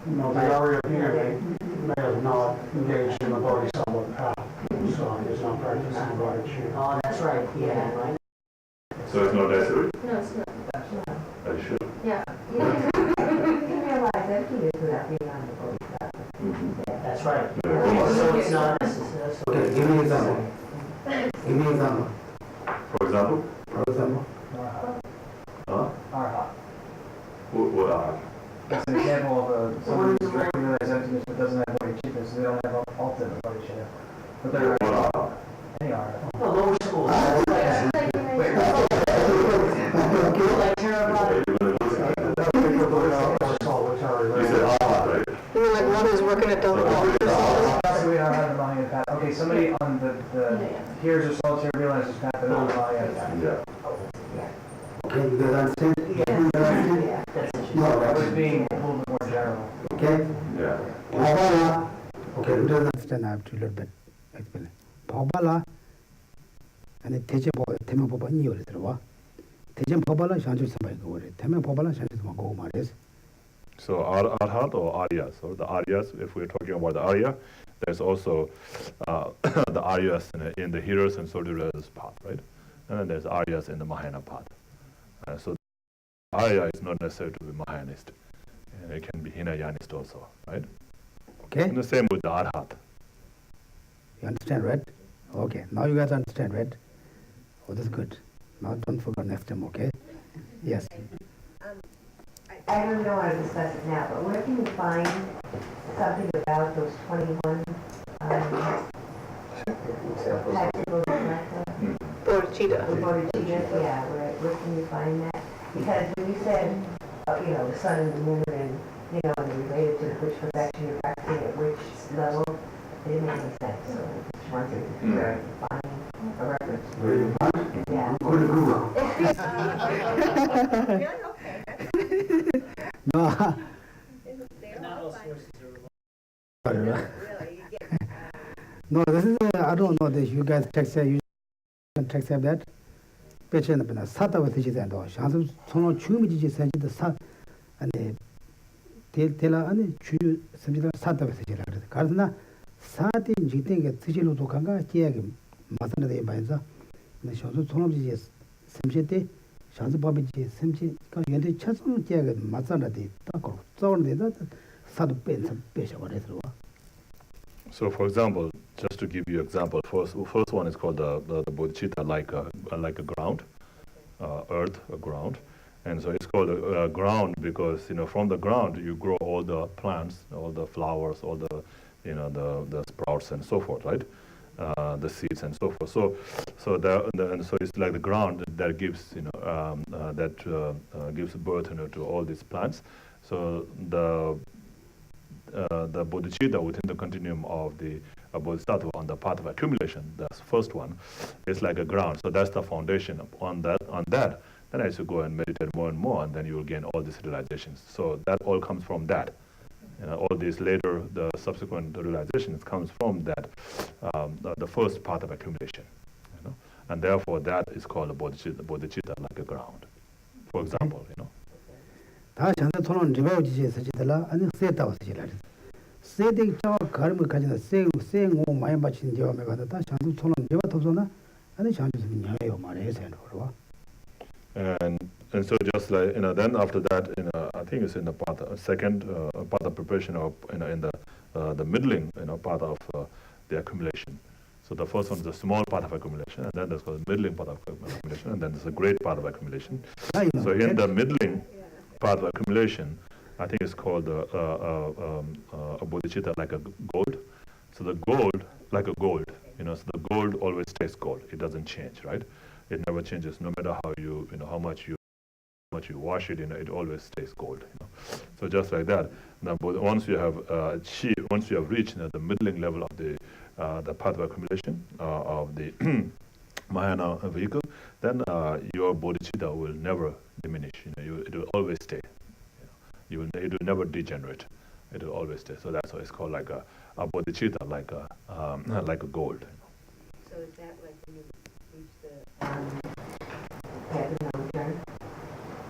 No, the Arya here may have not engaged in the Bodhisattva path, so he's not practicing bodhicitta. Oh, that's right, yeah, right. So it's not necessary? No, it's not. Are you sure? Yeah. You can realize emptiness without being on the bodhisattva. That's right. Yeah. So it's not necessary. So Okay, give me an example. Give me an example. For example? For example. Huh? Arhat. What are? That's an example of someone who's recognized emptiness but doesn't have bodhicitta, so they don't have ultimate bodhicitta. But they're What are? any Arhat. no, lower school. Like Theravada. You said right? You mean like one who's working at Dunkin' Donuts? Possibly Arhat and Mahayana path. Okay, somebody on the hears or solitary realizes path, but not the Mahayana path. Yeah. Okay, you guys understand? You guys understand? That's interesting. No, That was right. being a little bit more general. Okay? Yeah. Bhabala. Okay, you guys understand? I have to a little bit explain. Bhabala. And 대제 대면 법은 이유를 들어봐. 대전 법발은 샹주 삼바이 거래. 대면 법발은 샹주 삼바 고 말이지. So Arhat or Aryas, or the Aryas, if we're talking about the Arya, there's also the Aryas in the heroes and soldiers path, right? And then there's Aryas in the Mahayana path. So Arya is not necessary to be Mahayanist. It can be Hinayanist also, right? Okay? And the same with the Arhat. You understand, right? Okay. Now you guys understand, right? Oh, that's good. Now don't forget next time, okay? Yes. I don't know how to discuss it now, but where can you find something about those 21 tactical Bodhicitta. bodhicittas? Yeah, where can you find that? Because when you said, the sun and the moon and, and related to which perfection you're practicing at which level, it didn't make any sense. So I just wanted to find a reference. Where you find? Yeah. Go to Google. No. No, this is, I don't know that you guys text you can text that. 배치는 그냥 사다고 드시던도 샹스 손을 주미지 세지도 사 아니 대라 아니 주 섬지다 사다고 드시라 그래. 가르나 사디 지땡게 드시로도 간가 계약이 맞는 데 봐서 근데 샹스 손을 섬지때 샹스 법이지 섬지가 연대 차선 계약이 맞는 데 딱고 싸우는데 사도 빼셔 버려서. So, for example, just to give you an example, first one is called the bodhicitta, like a ground, earth, a ground, and so it's called a ground because from the ground you grow all the plants, all the flowers, all the the sprouts and so forth, right? The seeds and so forth. So it's like the ground that gives gives birth to all these plants. So the bodhicitta within the continuum of the bodhisattva on the path of accumulation, that's the first one, is like a ground. So that's the foundation. On that, then as you go and meditate more and more, and then you will gain all these realizations. So that all comes from that. All these later, the subsequent realizations comes from that, the first path of accumulation. And therefore that is called a bodhicitta, like a ground. For example, 다 전에 돈은 리바우지에서 지들라 아니 세다고 지라. 세대 저 가르면 가지나 생오 많이 받친 제와메 가다 다 전에 돈은 리바 도서나 아니 전에 냐요 말해서 그러와. And so just like then after that I think it's in the part second part of preparation of in the middling part of the accumulation. So the first one is a small part of accumulation, and then there's called the middling part of accumulation, and then there's a great part of accumulation. So in the middling part of accumulation, I think it's called a bodhicitta, like a gold. So the gold, like a gold, so the gold always stays gold. It doesn't change, right? It never changes, no matter how how much you wash it, it always stays gold. So just like that. Now, once you have once you have reached the middling level of the path of accumulation of the Mahayana vehicle, then your bodhicitta will never diminish. It will always stay. It will never degenerate. It will always stay. So that's why it's called like a bodhicitta, like a gold. So is that like when you reach the path of no return?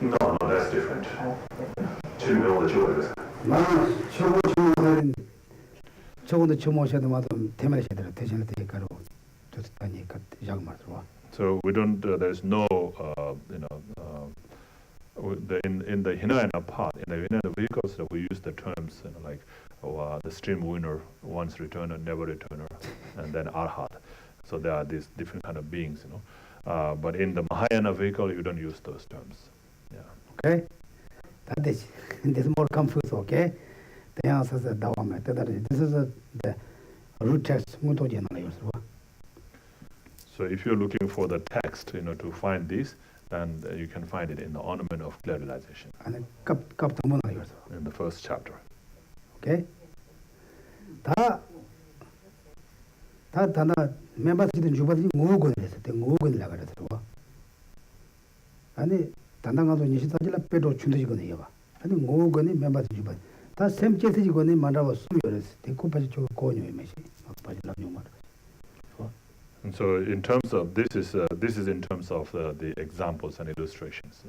No, that's that's different. 주민으로 지워야 나는 최고 주모사는 적어도 주모셔도 마도 대면에 제대로 대신에 되니까로 좋다니까 약 말들어. So we don't. There's no, in the Hinayana part, in the Hinayana vehicles, we use the terms like the stream winner, once returner, never returner, and then arhat. So there are these different kind of beings, but in the Mahayana vehicle, you don't use those terms. Yeah. Okay? That is, this is more confused, okay? The answer is Dawama. This is the root text. So if you're looking for the text, to find this, then you can find it in the ornament of clear realization. And In the first chapter. Okay? 다 멤버들이 주바지 모으고는 했을 때 모으고는 나가더라고. 아니 단단가도 니시다질라 빼도 준다지거든 이거. 아니 모으고는 멤버들 주바. 다 샘체지거는 만나고 수요레스. 대코파지 쪽 고녀의 메시. 막파지 라뇨마. And so, in terms of this is in terms of the examples and illustrations.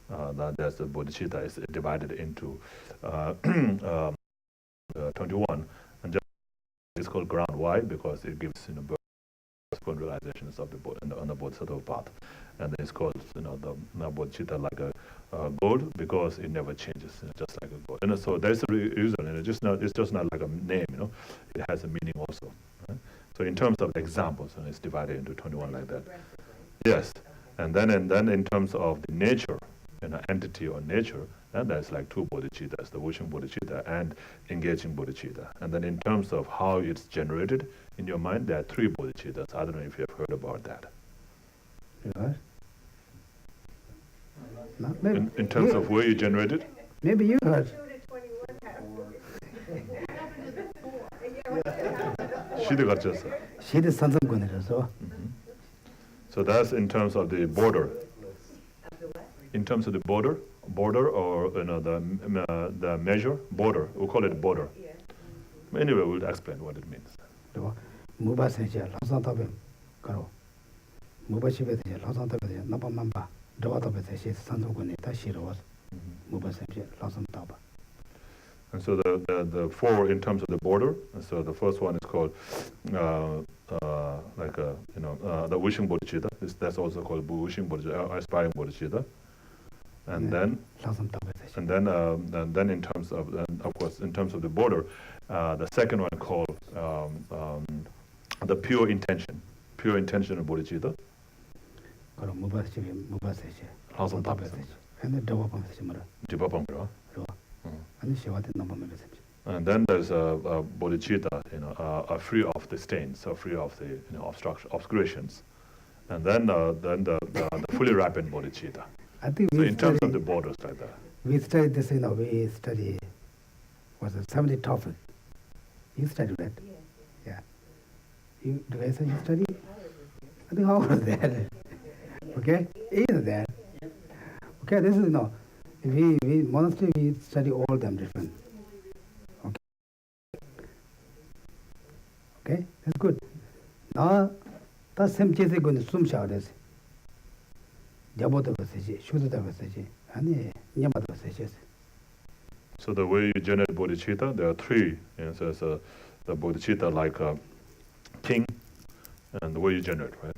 That there's the bodhicitta is divided into 21, and just it's called ground. Why? Because it gives birth realizations of on the bodhisattva path, and it's called the bodhicitta like a gold because it never changes, just like a gold. And so there's a reason, and it's just not like a name. It has a meaning also. Right? So in terms of examples, it's divided into 21 like that. Yes, and then in terms of the nature, entity or nature, then there's like two bodhicittas, the wishing bodhicitta and engaging bodhicitta. And then in terms of how it's generated in your mind, there are three bodhicittas. I don't know if you have heard about that. No, in terms of where you generate it? Maybe you heard. 시대 산성권이라서. So that's in terms of the border. In terms of the border or the measure, border. We call it border. Anyway, we'll explain what it means. 무바세제 라산타베 가로. 무바시베제 라산타베 나빠만바. 저와타베제 산성권이 다시로 무바세제 라산타바. And so the four in terms of the border. And so the first one is called the wishing bodhicitta. That's also called wishing bodhicitta, aspiring bodhicitta. And then in terms of of course in terms of the border, the second one called the pure intention of bodhicitta. And then there's a bodhicitta, free of the stains, so free of the obscurations, and then the fully ripened bodhicitta. I think so in terms of the borders like that. We studied this we study was a 70 topic. You studied that? Yeah. You study? I think how was that? Okay? Is that? Okay, this is we monastery we study all them different. Okay, that's good. Now that's same case going to sum showers. So the way you generate bodhicitta, there are three. So it's the bodhicitta like a king, and the way you generate, right?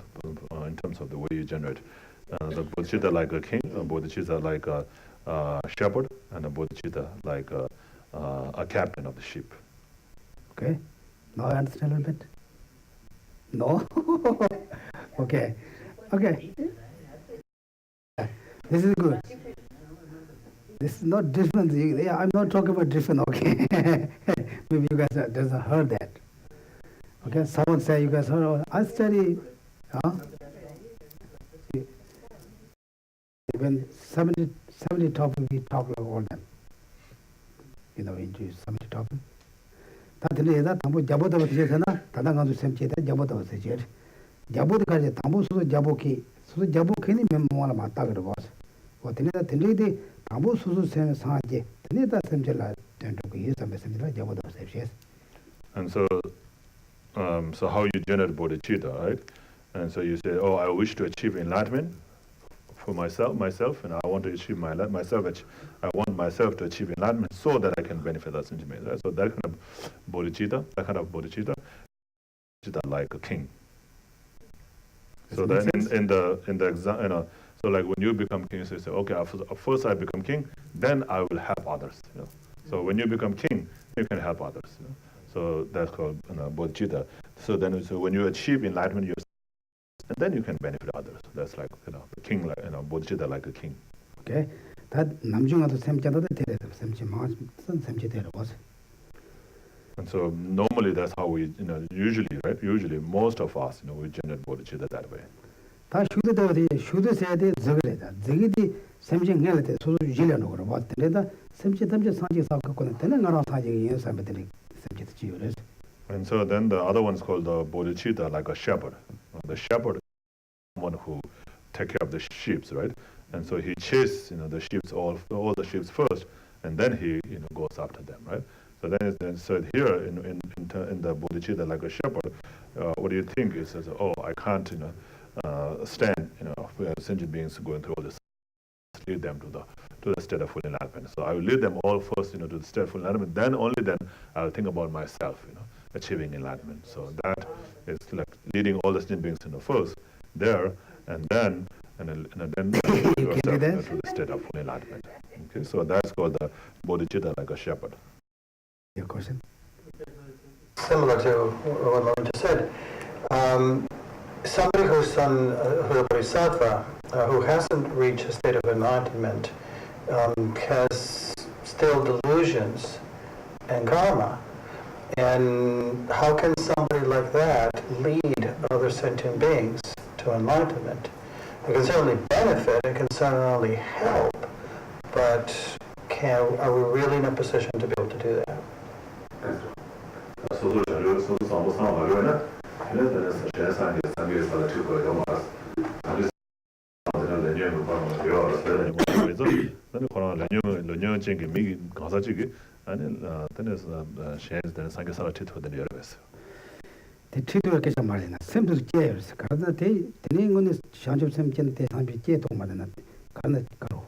In terms of the way you generate, the bodhicitta like a king, a bodhicitta like a shepherd, and a bodhicitta like a captain of the ship. Okay, now I understand a little bit. No, okay. This is good. This is not different. I'm not talking about different, okay? Maybe you guys doesn't heard that. Okay, someone say you guys heard, I study, when 70 topics we talk about all them. Into 70 topics. 다들이다 담보 잡아도 되잖아. 다당간도 셈치다 잡아도 되지. 잡아도 가지 담보수도 잡고기 수도 잡고기니 멤모나 맞다 그러고. 어때네다 들리디 담보수도 셈 사제. 들리다 셈절라 된다고 이해서 셈절라 잡아도 되지. And so how you generate bodhicitta, right? And so you say, oh, I wish to achieve enlightenment. for myself, and I want to achieve myself. I want myself to achieve enlightenment so that I can benefit others. Right? So that kind of bodhicitta, like a king. So then in the exam, so like when you become king, so you say, okay, first I become king, then I will help others. So when you become king, you can help others. So that's called bodhicitta. So when you achieve enlightenment yourself, and then you can benefit others. That's like a king, like bodhicitta, like a king. Okay, that namjunga to semchada tere semchi mas semchi tere was. And so normally that's how we usually most of us we generate bodhicitta that way. 다 슈드 되어디 슈드 세대 저거래다. 저기디 semchi ngel te 소소 유지려는 거로 봤는데다 semchi 담지 상지 사고는 되는 거랑 사지 예산들이 semchi 지요래서. And so then the other one's called the bodhicitta, like a shepherd. The shepherd is someone who take care of the sheep, right? And so he chases, the sheep, all the sheep first, and then he, goes after them, right? So then it's said here in the bodhicitta, like a shepherd. What do you think? It says, oh, I can't, stand, sentient beings going through all this. Lead them to the state of full enlightenment. So I will lead them all first, to the state of full enlightenment. Then only then I will think about myself, achieving enlightenment. So that is like leading all the sentient beings first there, and then yourself to the state of full enlightenment. Okay, so that's called the bodhicitta, like a shepherd. Your question? Similar to what Lauren just said, somebody who's a bodhisattva who hasn't reached a state of enlightenment has still delusions and karma. And how can somebody like that lead other sentient beings to enlightenment? It can certainly benefit, it can certainly help, but are we really in a position to be able to do that? The treaty is a marina, simple chairs, Karada, the one is Shanjo Semchen, the Sampi to Marina, Karna Karo.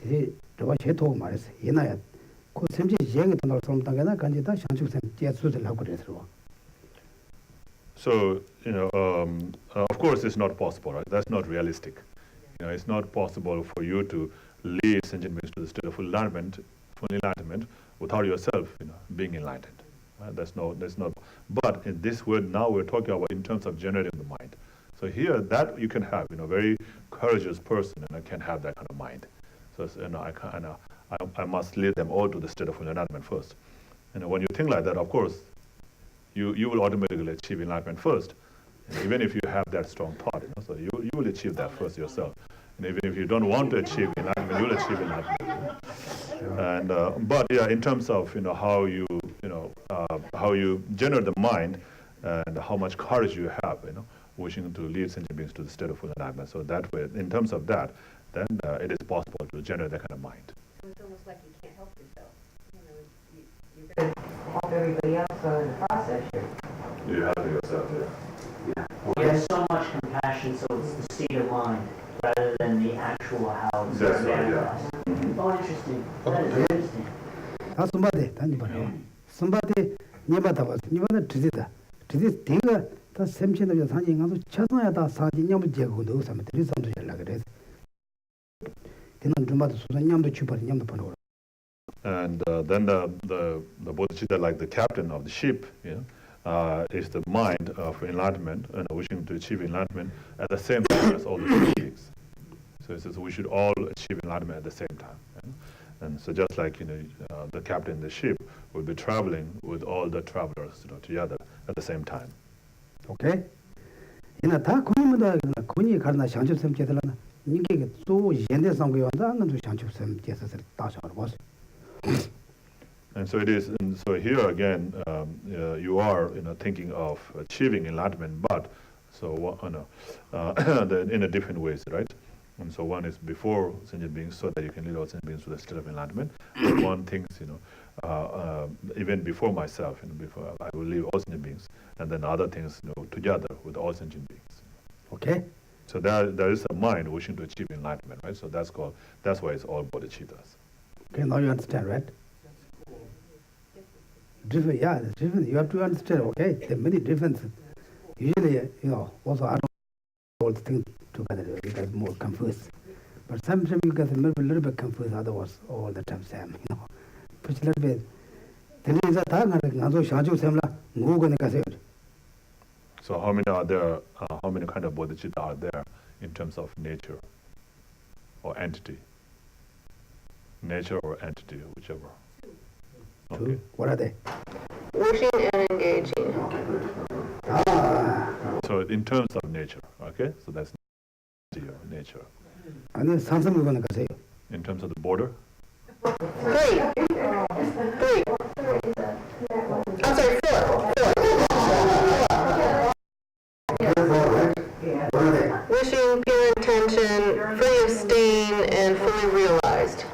The watch head home, Maris, Yenayat, could simply young from Tangana, Candida, Shanjo Sem, Jesu, the Lago. So, of course, it's not possible, right? That's not realistic. It's not possible for you to lead sentient beings to the state of full enlightenment without yourself, being enlightened. Right? That's not. But in this word, now we're talking about in terms of generating the mind. So here, that you can have, very courageous person, and I can have that kind of mind. So, I must lead them all to the state of full enlightenment first. When you think like that, of course, you will automatically achieve enlightenment first, even if you have that strong thought. So you will achieve that first yourself. And even if you don't want to achieve enlightenment, you will achieve enlightenment. And but yeah, in terms of how you generate the mind and how much courage you have, wishing to lead sentient beings to the state of full enlightenment. So that way, in terms of that, then it is possible to generate that kind of mind. It's almost like you can't help yourself. You're going to help everybody else in the process. You help yourself, yeah. There's so much compassion, so it's the state of mind rather than the actual how it's manifest. Oh, interesting. That is interesting. That's somebody, Nibata was, Nibata Tizita. Tiz Tinga, that's Semchin of the Sanjing, also Chasnayata Sanjin Jago, those some something like this. And then the bodhicitta, like the captain of the ship, is the mind of enlightenment and wishing to achieve enlightenment at the same time as all the sentient beings. So it says we should all achieve enlightenment at the same time. And so just like the captain of the ship will be traveling with all the travelers together at the same time. Okay. 다 군이마다 군이 가나 상주섬 제들라나 이게 또 현대 상고요다 안도 상주섬 제서서 다셔 봐. And so it is, and so here again, you are thinking of achieving enlightenment, but so in a different ways, right? And so one is before sentient beings, so that you can lead all sentient beings to the state of enlightenment. And one thinks, even before myself, before I will lead all sentient beings, and then other things, together with all sentient beings. Okay. So there is a mind wishing to achieve enlightenment, right? So that's why it's all bodhicittas. Okay, now you understand, right? Different, yeah, it's different. You have to understand, okay? There are many differences. Usually, also I don't all things together, you get more confused. But sometimes you get maybe a little bit confused, otherwise all the time same, Push a little bit. Then is a time So how many are there? How many kind of bodhicitta are there in terms of nature or entity? Nature or entity, whichever. Okay. What are they? Wishing and engaging. So in terms of nature, okay? So that's nature. And then something we're going to say. In terms of the border, Three. I'm sorry, four. Wishing, pure intention, free of stain, and fully realized.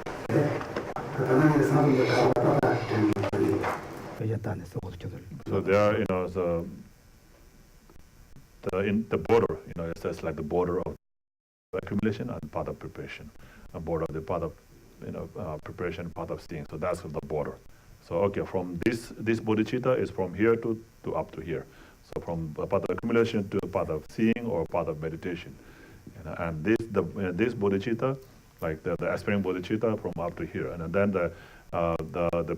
so there, the border, it's just like the border of accumulation and path of preparation, a border of the path of, preparation, path of seeing. So that's the border. So okay, from this bodhicitta is from here to up to here. So from a path of accumulation to a path of seeing or path of meditation, and this bodhicitta, like the aspiring bodhicitta, from up to here, and then the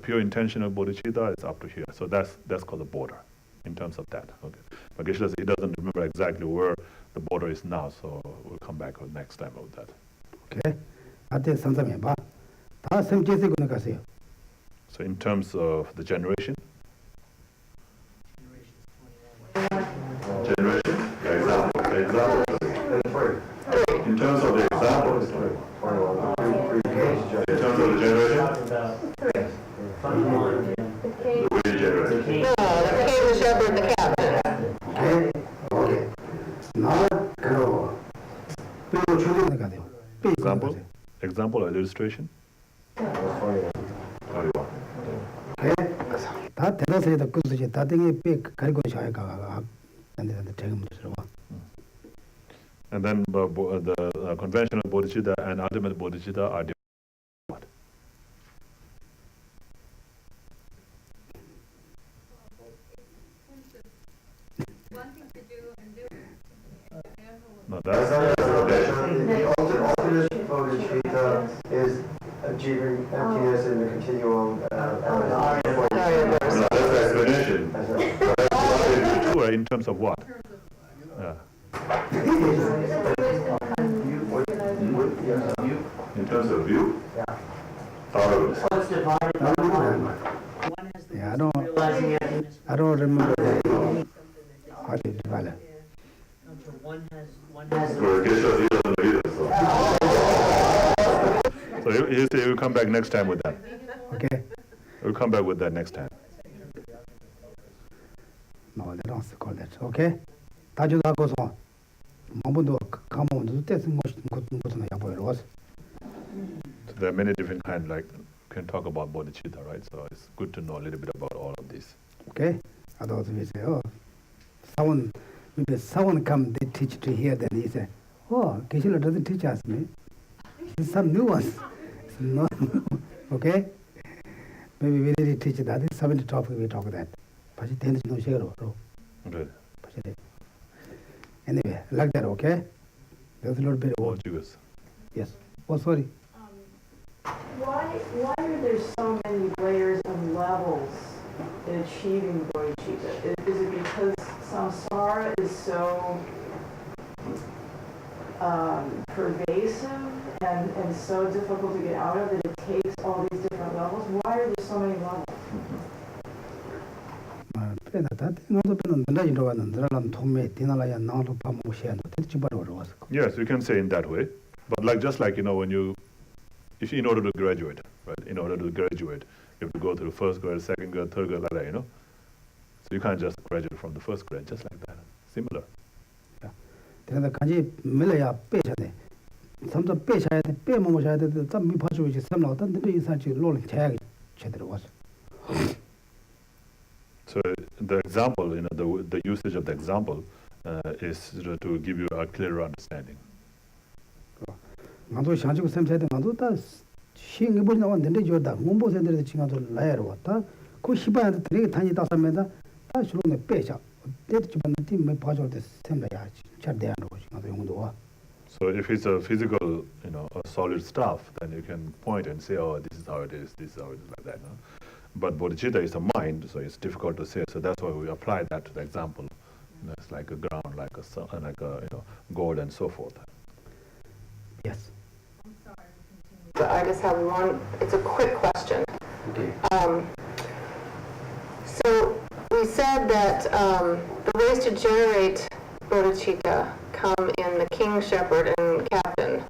pure intentional bodhicitta is up to here. So that's called the border, in terms of that. Okay, but Geshe says he doesn't remember exactly where the border is now, so we'll come back next time with that. Okay, So in terms of the generation. Generation? Example. In terms of the example, it's three. In terms of the generation? The way generation. No, the king, the shepherd, the captain. Okay. Now, Example or illustration? 다 대다수에다 그것이 다 등에 배 가리고 샤이가 and then And then the conventional bodhicitta and ultimate bodhicitta are different. No, that's the ultimate bodhicitta is achieving emptiness in the continuum. No, that's the explanation. That's true in terms of what? In terms of view? So it's divided by one. One has the Yeah, realizing emptiness. I don't remember how to divide it. One has For Geshe, he doesn't know either. So he said he'll come back next time with that. Okay? We'll come back with that next time. No, they don't call that. Okay? 다주도 하고서 뭐도 가면도 뜻은 것은 야보여서. So there are many different kinds, like can talk about bodhicitta, right? So it's good to know a little bit about all of these. Okay? Others will say, maybe someone come, they teach to hear, then he say, oh, Geshe doesn't teach us, me. It's some nuance. It's not, okay? Maybe we really teach that. This is something to talk, we talk that. Good. Anyway, like that, okay? There's a little bit of yes. Oh, sorry. Why are there so many layers and levels in achieving bodhicitta? Is it because samsara is so pervasive and so difficult to get out of that it takes all these different levels? Why are there so many levels? Yes, you can say in that way. But just like, when in order to graduate, right? In order to graduate, you have to go through first grade, second grade, third grade, like that, So you can't just graduate from the first grade, just like that. Similar. 그래서 간지 밀어야 빼셔야 돼. 점점 빼셔야 돼. 빼면 모셔야 돼. 좀 미파주고 있어. 섬나 어떤 데도 인사지 롤 제약이 제대로 와서. So the example, the usage of the example is to give you a clearer understanding. 나도 샤지고 샘세데 나도 다 신이 버리 나왔는데 저다 몸보세들이 지금도 라야로 왔다 그 시바한테 되게 다니 다사면다 다 주로네 빼자 때도 좀 팀에 봐줄 때 샘라야지 잘 대하는 거지 나도 용도 와. So if it's a physical, a solid stuff, then you can point and say, oh, this is how it is, this is how it is, like that. No? But bodhicitta is a mind, so it's difficult to say. So that's why we apply that to the example. It's like a ground, like a sun, like a gold and so forth. Yes. But I just have one. It's a quick question. Okay. So we said that the ways to generate bodhicitta come in the king, shepherd, and captain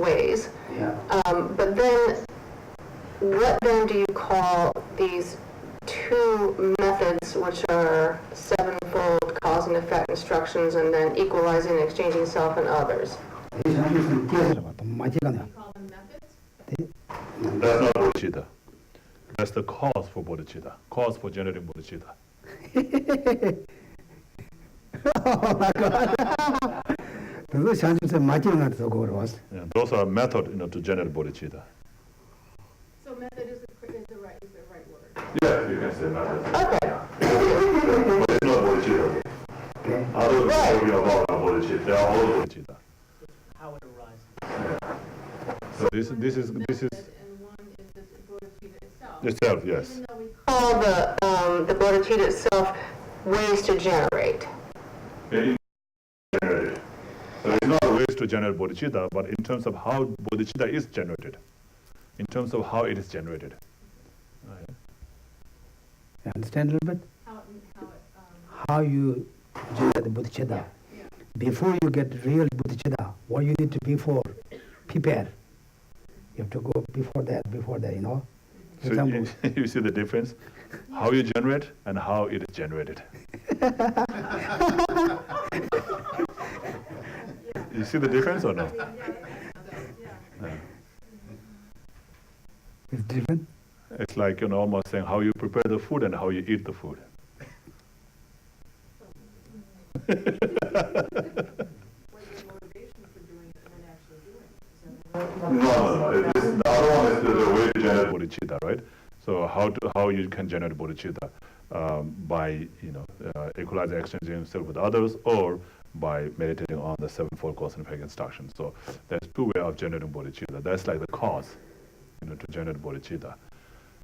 ways. Yeah. But then, what then do you call these two methods, which are sevenfold cause and effect instructions, and then equalizing and exchanging self and others? That's not bodhicitta. That's the cause for bodhicitta. Cause for generating bodhicitta. Oh my God. Those Those are method, to generate bodhicitta. So method is the right word. Yeah, you can say method. Okay. But it's not bodhicitta. Okay. Others are talking about bodhicitta. They are all bodhicitta. How it arises. So this is And one is the bodhicitta itself. itself, yes. Even though we Call the bodhicitta itself ways to generate. It is generated. So it's not ways to generate bodhicitta, but in terms of how bodhicitta is generated, in terms of how it is generated. You understand a little bit? how How you generate the bodhicitta. Before you get real bodhicitta, what you need to before prepare. You have to go before that, For So example, you see the difference? How you generate and how it is generated. You see the difference or no? Yeah. it's different. It's like almost saying how you prepare the food and how you eat the food. No. The other one is the way to generate bodhicitta, right? So how you can generate bodhicitta by equalizing, exchanging yourself with others, or by meditating on the sevenfold cause and effect instruction. So there's two ways of generating bodhicitta. That's like the cause, to generate bodhicitta.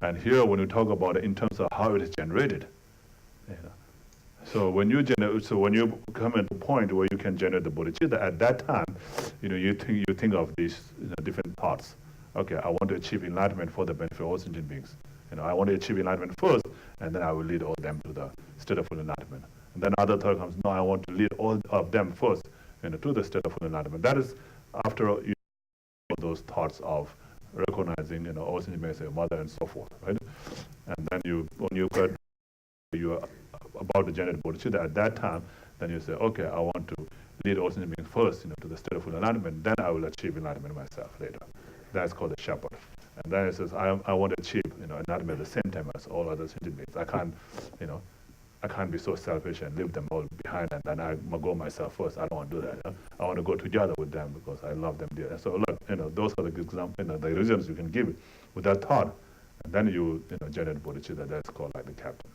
And here, when we talk about it in terms of how it is generated, so when you come at the point where you can generate the bodhicitta, at that time, you think of these different thoughts. Okay, I want to achieve enlightenment for the benefit of all sentient beings. I want to achieve enlightenment first, and then I will lead all them to the state of full enlightenment. And then other thought comes, no, I want to lead all of them first, to the state of full enlightenment. That is after those thoughts of recognizing, all sentient beings, your mother and so forth, right? And then when you are about to generate bodhicitta, at that time, then you say, okay, I want to lead all sentient beings first, to the state of full enlightenment, then I will achieve enlightenment myself later. That's called the shepherd. And then it says, I want to achieve, enlightenment at the same time as all other sentient beings. I can't be so selfish and leave them all behind, and then I go myself first. I don't want to do that. I want to go together with them because I love them dearly. So look, those are the examples, the reasons you can give with that thought, and then you generate bodhicitta. That's called like the captain.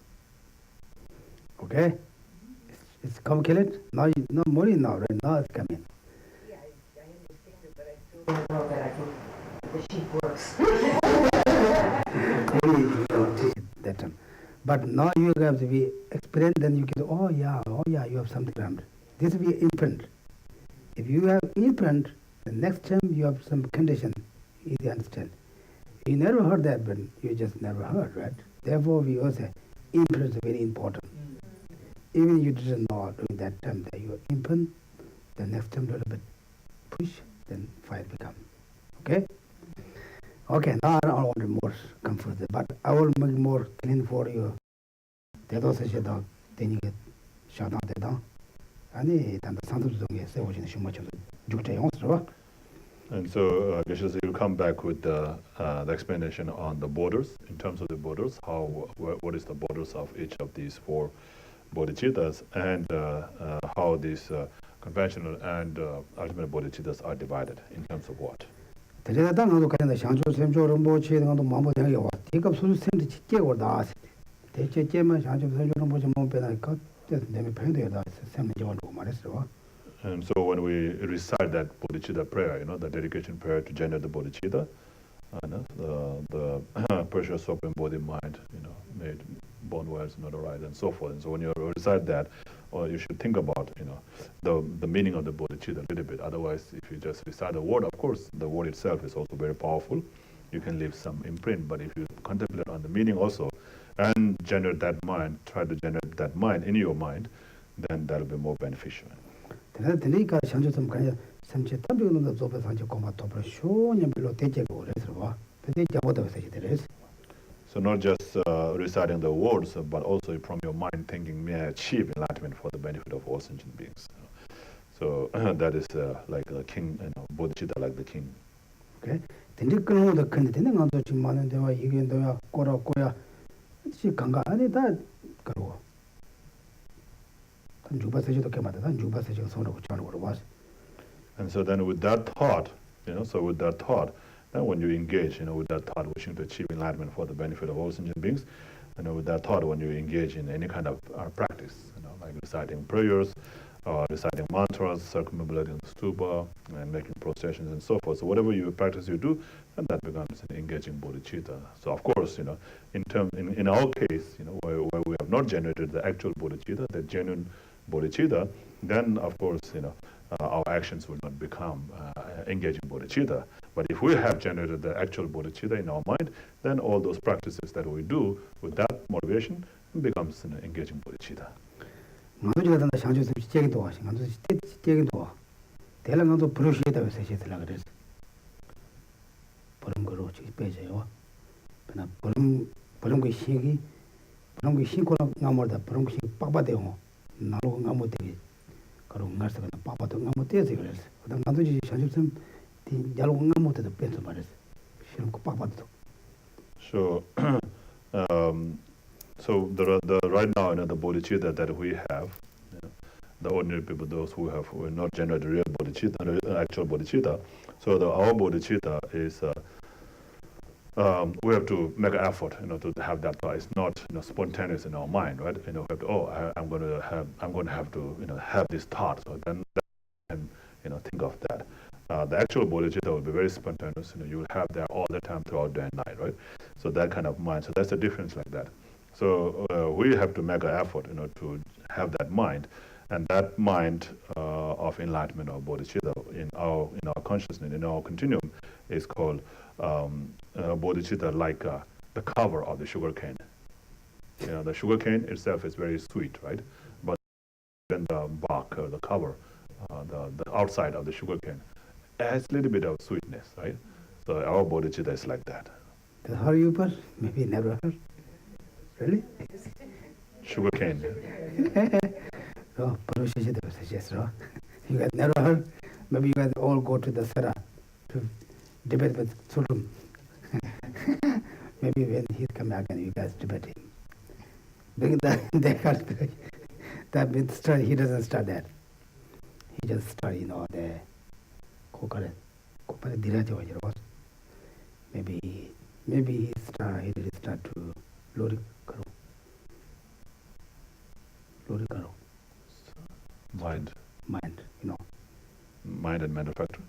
Okay? It's complicated. Now, no more now, right? Now it's coming. Yeah, I understand it, but I still don't know that I think the sheep works. Maybe you don't teach it that time. But now you have to be experienced, then you can, oh yeah, you have something around. This will be imprint. If you have imprint, the next time you have some condition, you understand. You never heard that, but you just never heard, right? Therefore, we also say imprint is very important. Even you didn't know during that time that you imprint, the next time a little bit push, then fire become. Okay? Okay, now I don't want more confused, but I will make more clean for you. 대도 세시다 되니게 샤다 되다. 아니 단다 산도 중에 세워지는 shum마처럼 죽대 용서로. And so, Geshe, you come back with the explanation on the borders, in terms of the borders, what is the borders of each of these four bodhicittas, and how these conventional and ultimate bodhicittas are divided in terms of what. 대제가 당도 가는데 상조 샘조로 뭐치 등도 마음도 되게 와. 디급 수수 샘도 지게고 다. 대체제만 상조 샘조로 뭐지 뭐 빼나니까 내가 평도에다 샘는 저거 말했어. And so when we recite that bodhicitta prayer, the dedication prayer to generate the bodhicitta, the precious soul and body mind, made born wise, not right, and so forth. And so when you recite that, you should think about, the meaning of the bodhicitta a little bit. Otherwise, if you just recite the word, of course, the word itself is also very powerful. You can leave some imprint, but if you contemplate on the meaning also, and generate that mind, try to generate that mind in your mind, then that'll be more beneficial. 그러니까 상조 좀 가야 샘체 탑이는 거 좁아 상조 고마 도브로 쇼냐 별로 대제고 그래서 봐. 대제 보다 되지. So not just reciting the words, but also from your mind thinking, may I achieve enlightenment for the benefit of all sentient beings. So that is like the king, bodhicitta like the king. Okay. 근데 그런 것도 근데 되는 것도 좀 많은데 와 이게 너야 꼬라꼬야. 지 강가 안에 다 그러고. 단 주바세지도 개마다 단 주바세지가 손으로 붙여는 거로 봐. And so then with that thought, then when you engage, with that thought wishing to achieve enlightenment for the benefit of all sentient beings, with that thought when you engage in any kind of practice, like reciting prayers, reciting mantras, circumambulating the stupa, and making processions and so forth. So whatever practice you do, then that becomes an engaging bodhicitta. So of course, in our case, where we have not generated the actual bodhicitta, the genuine bodhicitta, then of course, our actions will not become engaging bodhicitta. But if we have generated the actual bodhicitta in our mind, then all those practices that we do with that motivation becomes an engaging bodhicitta. 나도 제가 상조 좀 지게도 하신 나도 지게도 대량도 브러쉬에다 해서 제대로 그래서 버름 거로 지금 빼져요. 그러나 버름 그 신기 버름 그 신고나 나머다 버름 그 신 빠빠대요. 나로 나무 되게 그런 가서 그냥 빠빠도 나무 떼서 그래서 그다음 나도 지 상조 좀 야로 나무 때도 빼서 말했어. 싫은 거 빠빠도. So so the right now, the bodhicitta that we have, the ordinary people, those who have not generated real bodhicitta, actual bodhicitta. So our bodhicitta is we have to make an effort, to have that thought. It's not spontaneous in our mind, right? We have to, I'm going to have to have this thought. So then think of that. The actual bodhicitta will be very spontaneous. You will have that all the time throughout the night, right? So that kind of mind. So that's the difference like that. So we have to make an effort, to have that mind, and that mind of enlightenment or bodhicitta in our consciousness, in our continuum, is called bodhicitta, like the cover of the sugar cane. The sugar cane itself is very sweet, right? But then the bark, the cover, the outside of the sugar cane, has a little bit of sweetness, right? So our bodhicitta is like that. How you but maybe never heard. Really? Sugar cane. Oh, you guys never heard? Maybe you guys all go to the Sara to debate with Sultan. Maybe when he's come back and you guys debate him. Bring that means start, he doesn't start that. He just start, the Kokare Diraja. Maybe he did start to Lori Karo. Mind. Mind and manufacture.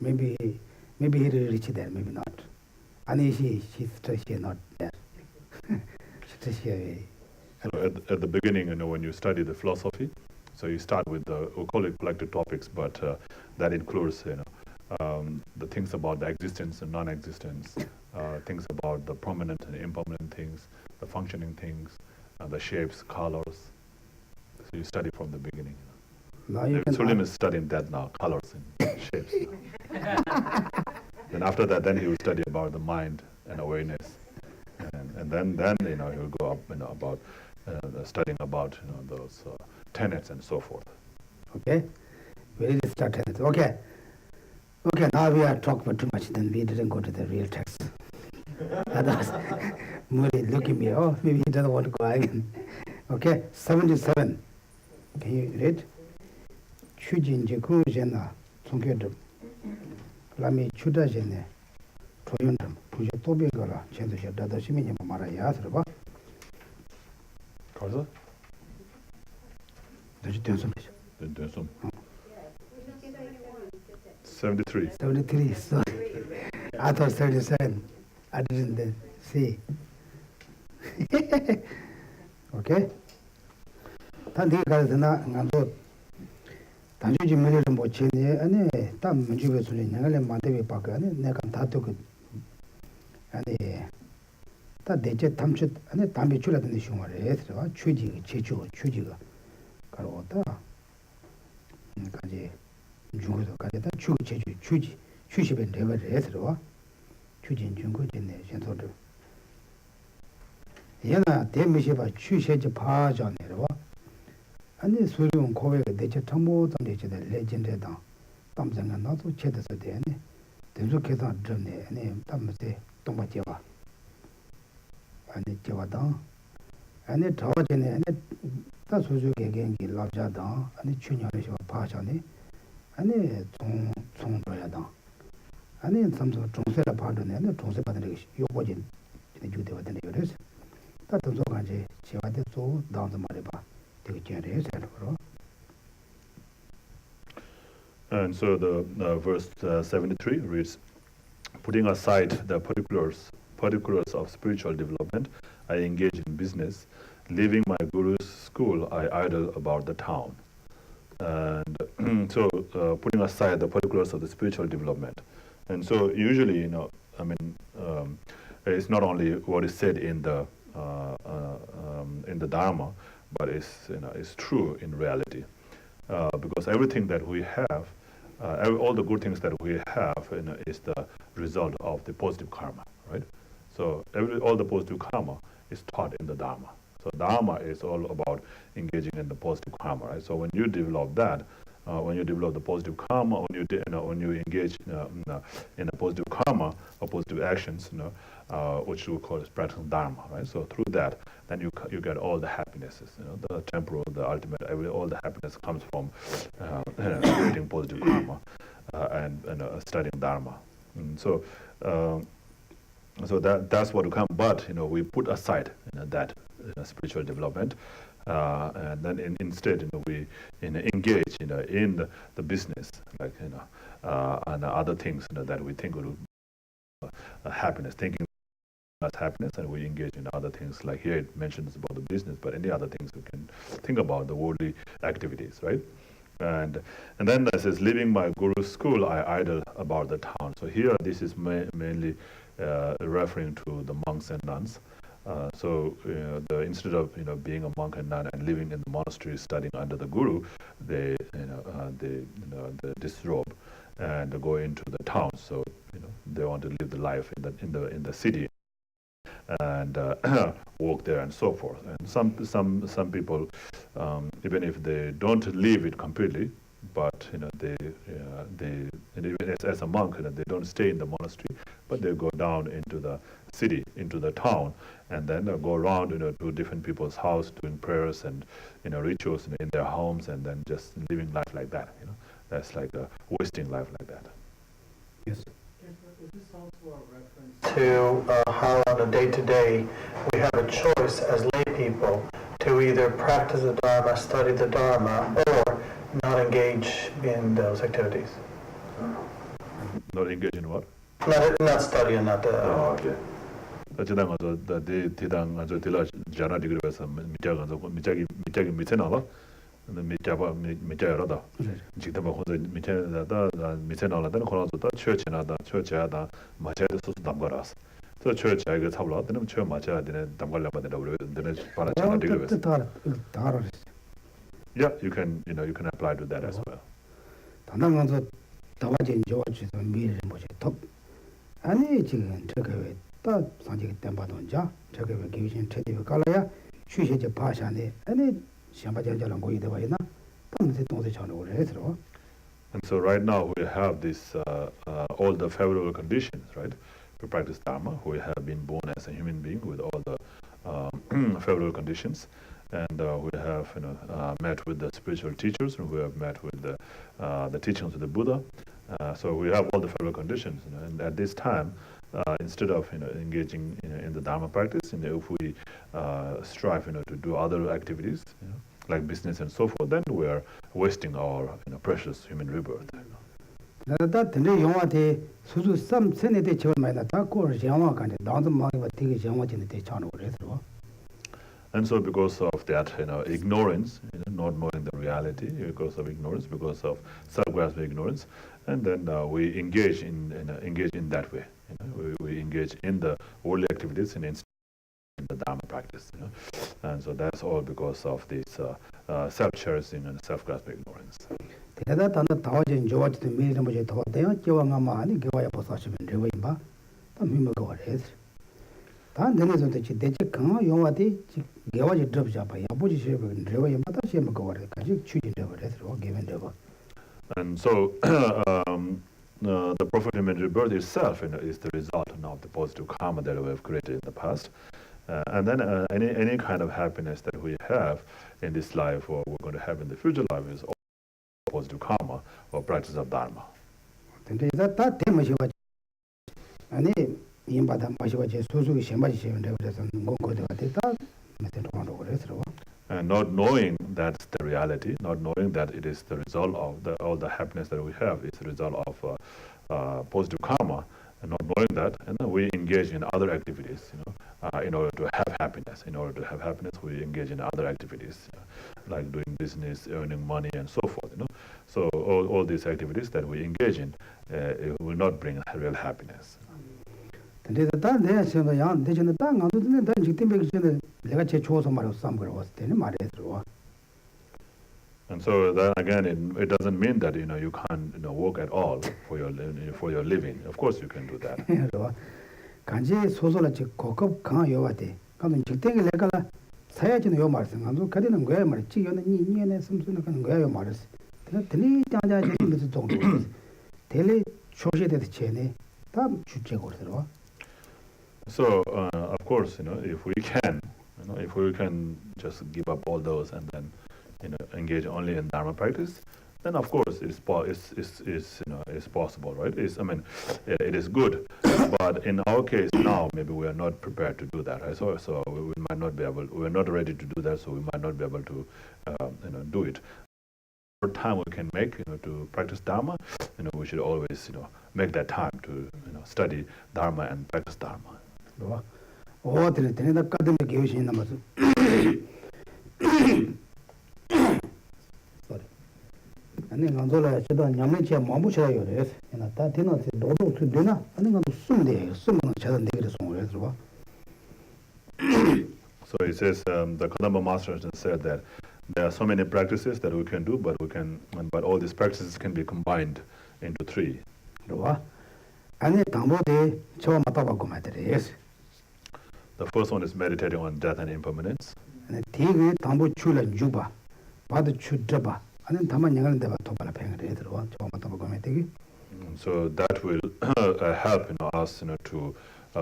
Maybe he really reached there, maybe not. And she's not there. So at the beginning, when you study the philosophy, so you start with we call it collected topics, but that includes, the things about the existence and non-existence, things about the prominent and impermanent things, the functioning things, the shapes, colors. So you study from the beginning. Sulim is studying that now, colors and shapes. Then after that, then he will study about the mind and awareness, and then he will go up, about studying about those tenets and so forth. Okay, we need to start tenets. Okay, Okay, now we are talking for too much, then we didn't go to the real text. Others, Murray look at me, oh, maybe he doesn't want to go again. Okay, 77. Can you read? Chujin Jekun Jena, Sonkedum. Lami Chuda Jene, Toyundum, Puja Tobigola, Chendusha, Dada Shimini Mara Yathra. Kaza? Does it do something? Didn't do some. 73. 73, sorry. I thought 37. I didn't see. Okay? Tanti Karatana, Nando, Tanjuji Militum Bochini, and Tam Juvesulin, and Mantevi Pagan, Nekan Tatuk, and that they jet Tamchit, and the Tambichula in the Shumar, Chuji, Chichu, Chujiga, Karota, Kaji, Jungo, Kajata, Chuji, Chuji, and David Ethro, Chujin Jungo, Generation Total. Yana, Demishiva, Chushi Paj on it, and this Surium Kobe, they just tumbled on each other, legend down. Something and not to chat as a day, the Zuketan Germany, and Tamase, Tomatiava. And it Javada, and it Torjin, and it that's what you again get Lavjada, and it Chunya Paj on it, and it Song Doyada. And then some sort of Tronsella pardon, and the Tronsella, your watching in the Jude than yours. That was all she was so down the Mariba. And so the verse 73 reads, putting aside the particulars of spiritual development, I engage in business. Leaving my guru's school, I idle about the town. And so putting aside the particulars of the spiritual development. And so usually, it's not only what is said in the Dharma, but it's true in reality, because everything that we have, all the good things that we have, is the result of the positive karma, right? So all the positive karma is taught in the Dharma. So Dharma is all about engaging in the positive karma, right? So when you develop that, when you develop the positive karma, when you engage in a positive karma or positive actions, which we call as practicing Dharma, right? So through that, then you get all the happinesses, the temporal, the ultimate, all the happiness comes from creating positive karma and studying Dharma. And so that's what we come. But we put aside that spiritual development. And then instead, we engage in the business, like and other things that we think will happiness, thinking about happiness, and we engage in other things. Like here it mentions about the business, but any other things we can think about the worldly activities, right? And then it says, leaving my guru's school, I idle about the town. So here this is mainly referring to the monks and nuns. So instead of being a monk and nun and living in the monastery studying under the guru, they disrobe and go into the town. So they want to live the life in the city and work there and so forth. And some people, even if they don't leave it completely, but they even as a monk, they don't stay in the monastery, but they go down into the city, into the town, and then go around to different people's house, doing prayers and rituals in their homes, and then just living life like that. That's like wasting life like that. Yes. Is this also a reference to how on a day-to-day we have a choice as lay people to either practice the Dharma, study the Dharma, or not engage in those activities? Not engage in what? Not study and not okay. 어쩌다 가서 대당 가서 들어 전화 되기로 해서 미자 가서 미자기 밑에 나와. 근데 미자라다. 지금 뭐 혼자 밑에다 밑에 나와다는 거라서다 처치나다 처치하다 맞아야 돼서 담가라서. 저 처치하게 잡으러 되는 처 맞아야 되는 담가려면 되는 para 전화 되기로 해서. Yeah, you can apply to that as well. 단단 가서 다와진 좋아지서 미를 뭐지 톱 아니 지금 저게 딱 상지기 땜바던자 저게 왜 기신 체디가 깔아야 쉬셔지 파샤네 아니 샴바자자랑 고이데 봐이나 당세 동세 전을 해서 And so right now we have this all the favorable conditions, right, to practice Dharma. We have been born as a human being with all the favorable conditions, and we have met with the spiritual teachers, and we have met with the teachings of the Buddha. So we have all the favorable conditions, and at this time, instead of engaging in the Dharma practice, if we strive to do other activities like business and so forth, then we are wasting our precious human rebirth. 나다 근데 영화대 수수 쌈 세네대 지원 많이 나다 고르 영화 간데 나도 많이 봐 되게 영화 진데 차는 그래서. And so because of that ignorance, not knowing the reality, because of ignorance, because of self-grasping ignorance, and then we engage in that way. We engage in the worldly activities and in the Dharma practice. And so that's all because of this self-cherishing and self-grasping ignorance. 대다 단다 다와진 조와지 미리 뭐지 더 대요 지와가 많이 겨와야 보사시면 되고 임바 다 미모가 그래서 다 내내서 대체 강 영화디 겨와지 드럽 잡아 야보지 시면 되고 임바 다 시면 거 그래 가지 추진 되고 그래서 기ven 되고. And so the Prophet Human Rebirth itself is the result of the positive karma that we have created in the past. And then any kind of happiness that we have in this life or we're going to have in the future life is all positive karma or practice of Dharma. 근데 다 대마시와 아니 임바다 마시와 제 소소기 셴바지 셴면 되고 그래서 공고대가 됐다 메테도 하고 그래서. And not knowing that's the reality, not knowing that it is the result of all the happiness that we have is the result of positive karma, and not knowing that, and then we engage in other activities, in order to have happiness. In order to have happiness, we engage in other activities, like doing business, earning money, and so forth. So all these activities that we engage in, it will not bring real happiness. 근데 다 내가 지금 양 대전에 땅 안 두는 다 직접 배기 전에 내가 제 좋아서 말고 싸움 걸어 왔을 때는 말해 들어와. And so then again, it doesn't mean that you can't work at all for your living. Of course, you can do that. 그래서 간지 소소라 즉 고급 강화 요와대. 그러면 직대기 내가 사야지는 요 말씀 아주 가리는 거야 말이 지연은 니네 숨수는 그런 거야 요 말을. 내가 드니 장자지 무슨 정도. 텔레 초시대도 전에 다 주제고 들어와. So of course, if we can just give up all those and then engage only in Dharma practice, then of course it's possible, right? It is good, but in our case now maybe we are not prepared to do that. Right? So we might not be able. We are not ready to do that, so we might not be able to do it. For time we can make to practice Dharma, we should always make that time to study Dharma and practice Dharma. 어들 때는 까든 교육이 있는 거죠. 아니 간돌아 저도 냠내지 마무셔요 그래서 나 되는 너도 되나 아니 간도 숨대 숨은 저는 되게 송을 봐. So it says the Kadamba Master said that there are so many practices that we can do, but all these practices can be combined into three. 봐. 아니 담보대 저 맞다고 말들이. The first one is meditating on death and impermanence. 아니 대게 담보 출은 주바. 봐도 주드바. 아니 담만 양을 내가 도발을 팽을 해 들어와. 저 맞다고 말들이. So that will help us to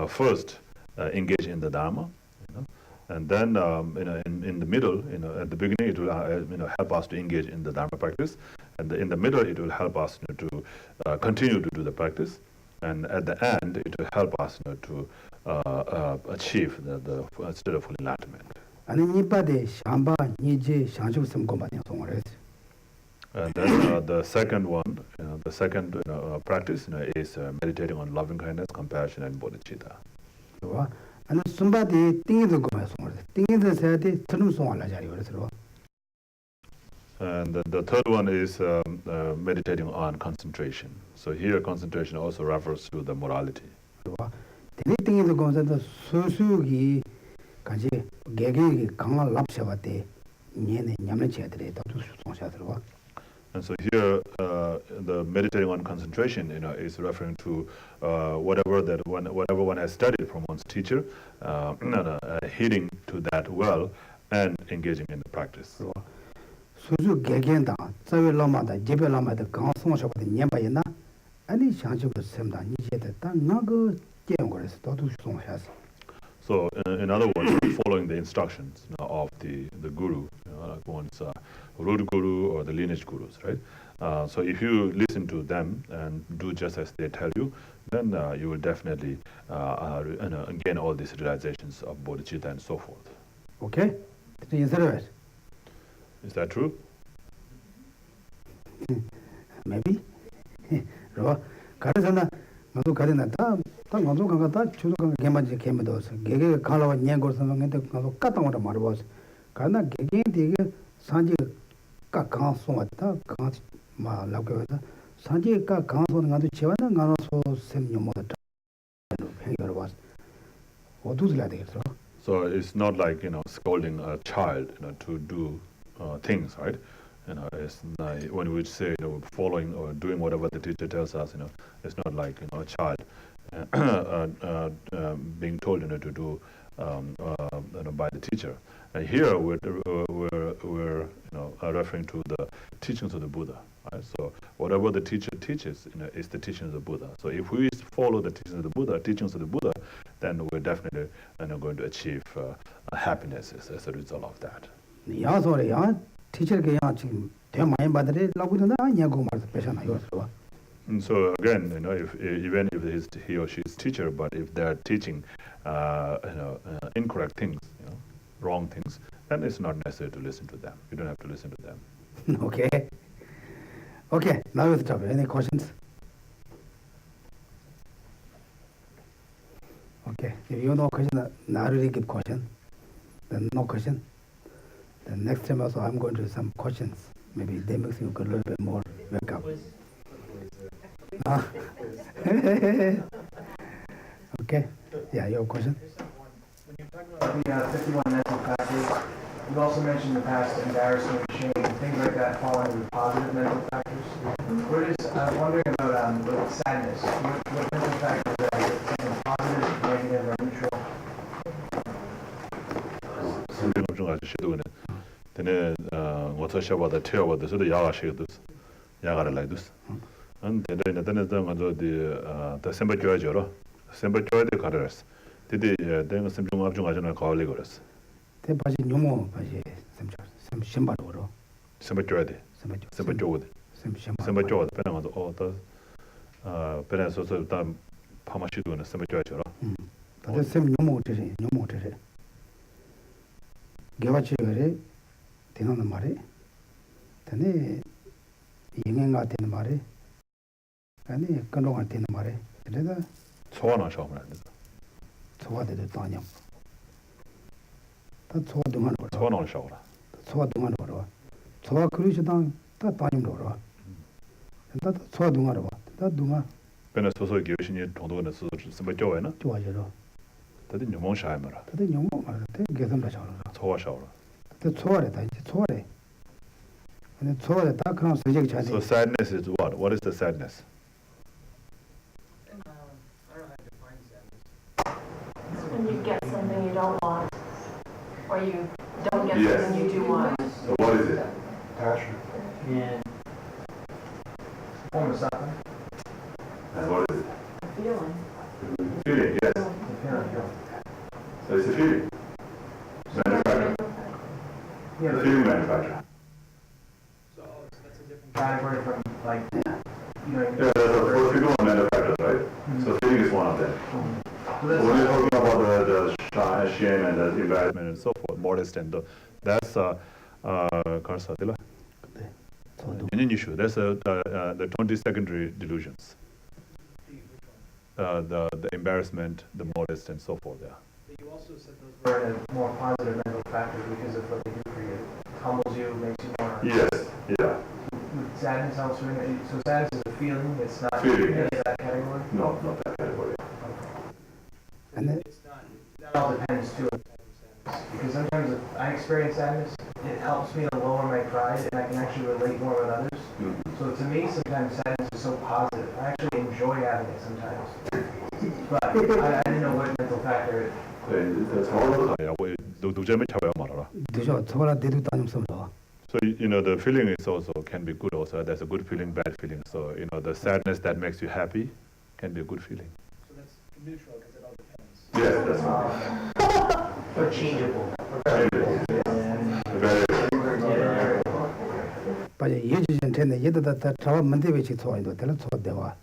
first engage in the Dharma, and then in the middle, at the beginning it will help us to engage in the Dharma practice, and in the middle it will help us to continue to do the practice, and at the end it will help us to achieve the state of full enlightenment. 아니 니바데 샴바 니제 샹주 섬고만 송을 해. And then the second one, the second practice is meditating on loving kindness, compassion, and bodhicitta. 와 아니 숨바디 띵이도 거만 송을 해. 띵이도 세야디 트름 송을 하자리 그래서. And the third one is meditating on concentration. So here concentration also refers to the morality. 와 띵이도 거면서 수수기 간지 개개기 강한 랍셔바데 니네 냠내지들이 또 송샤 들어와. And so here, the meditating on concentration, is referring to whatever one has studied from one's teacher, heeding to that well and engaging in the practice. 수수 개견다 자외 라마다 제베 라마다 강송셔버도 냠바이나 아니 샹시고 셈다 니제다 나그 제용 거래서 도두 송하야서. So, in other words, following the instructions of the guru, like one's root guru or the lineage gurus, right? So if you listen to them and do just as they tell you, then you will definitely gain all these realizations of bodhicitta and so forth. Okay? Is that true? Maybe. 로 가르잖아. 나도 가르나 다 나도 가다 주도 가 개만지 개만도서 개개 갈아와 냥고서 근데 나도 까당으로 말어봐. 가나 개개 되게 산지 까강 송았다. 강 말라고다. 산지 까강 송은 나도 지원은 가나서 셈요 못다. 행여로 봐. 어두슬라 되겠어. So it's not like, scolding a child, to do things, right? It's like when we say, following or doing whatever the teacher tells us, it's not like, a child being told, to do by the teacher. And here we're referring to the teachings of the Buddha, right? So whatever the teacher teaches, is the teachings of the Buddha. So if we follow the teachings of the Buddha, then we're definitely going to achieve happiness as a result of that. teacher 지금 대 많이 받으래 라고는 아니냐고 말해서 배잖아요. And so again, even if he or she is teacher, but if they are teaching, incorrect things, wrong things, then it's not necessary to listen to them. You don't have to listen to them. Okay. Now with the topic. Any questions? Okay. If you no question, not really give question. Then no question. The next time also I'm going to do some questions. Maybe they make you a little bit more wake up. Okay. Yeah, your question? When you talk about the 51 mental factors, you also mentioned in the past embarrassment, shame, things like that fall under the positive mental factors. I'm wondering about with sadness. What mental factors are there? Something positive, negative, or neutral? 좀 아저씨도 그네. 되네 어떠셔봐도 태워봐도 저도 야가시거든. 야가를 라이두스. 안 되네 되네 가서 더 셈바 줘야죠. 셈바 줘야 돼 가르스. 되게 내가 셈중 앞중 가져나 가을리 그랬어. 대 바지 뇨모 바지 셈 심바로 그러. 셈바 줘야 돼. 셈바 줘야 돼. 셈바 줘야 돼. 배나 가서 배나서서 다 파마시도 그네 셈바 줘야죠. 다들 셈 뇨모 되지. 개와치 그래. 되는 말이 되네 영행가 되는 말이 아니 건강할 되는 말이 그래서 소원을 하면 안 돼. 소화되도 따냐 다 소화동안 걸어 소원을 하라. 소화동안 걸어 소화 그릇이당 다 따님 걸어 다 소화동안 걸어 다 동안 배나 소소 교신이 동동에 소소 셈바 줘야나. 좋아져라 다들 녀몽 샤이마라. 다들 녀몽 말아 대 개선다 샤라 소화 샤오라. 초월에다 이제 초월에. 근데 초월에 딱 그런 소식이 잘 돼. So sadness is what? What is the sadness? I don't know how to define sadness. It's when you get something you don't want, or you don't get something you do want. So what is it? Attachment. Yeah. Form of suffering. And what is it? Feeling. Feeling, yes. So it's a feeling. Manufacturer. Yeah, The feeling manufacturer. So that's a different category from like, Yeah, for people and manufacturers, right? So feeling is one of them. So So when you're talking about the shame and the embarrassment and so forth, modest and that's Karsadila. An issue. That's the 20 secondary delusions. The embarrassment, the modest, and so forth. Yeah. But you also said those were a more positive mental factor because of what they do for you. It humbles you, makes you more. Yes. Yeah. With sadness also, so sadness is a feeling. It's not Feeling, in yes. that category. No, not that category. And then It's not. That all depends too. Because sometimes if I experience sadness, it helps me to lower my pride, and I can actually relate more with others. So to me, sometimes sadness is so positive. I actually enjoy having it sometimes. But I didn't know what mental factor it. 네, 서로 누구점에 잡아야 말아라. 드셔 초월아 대도 따님 섬도. So So, the feeling is also, can be good also. There's a good feeling, bad feeling. So, the sadness that makes you happy can be a good feeling. So that's neutral because it all depends. Yes, that's right. Or changeable. But you just intend that travel Monday which is so into tell us what they were.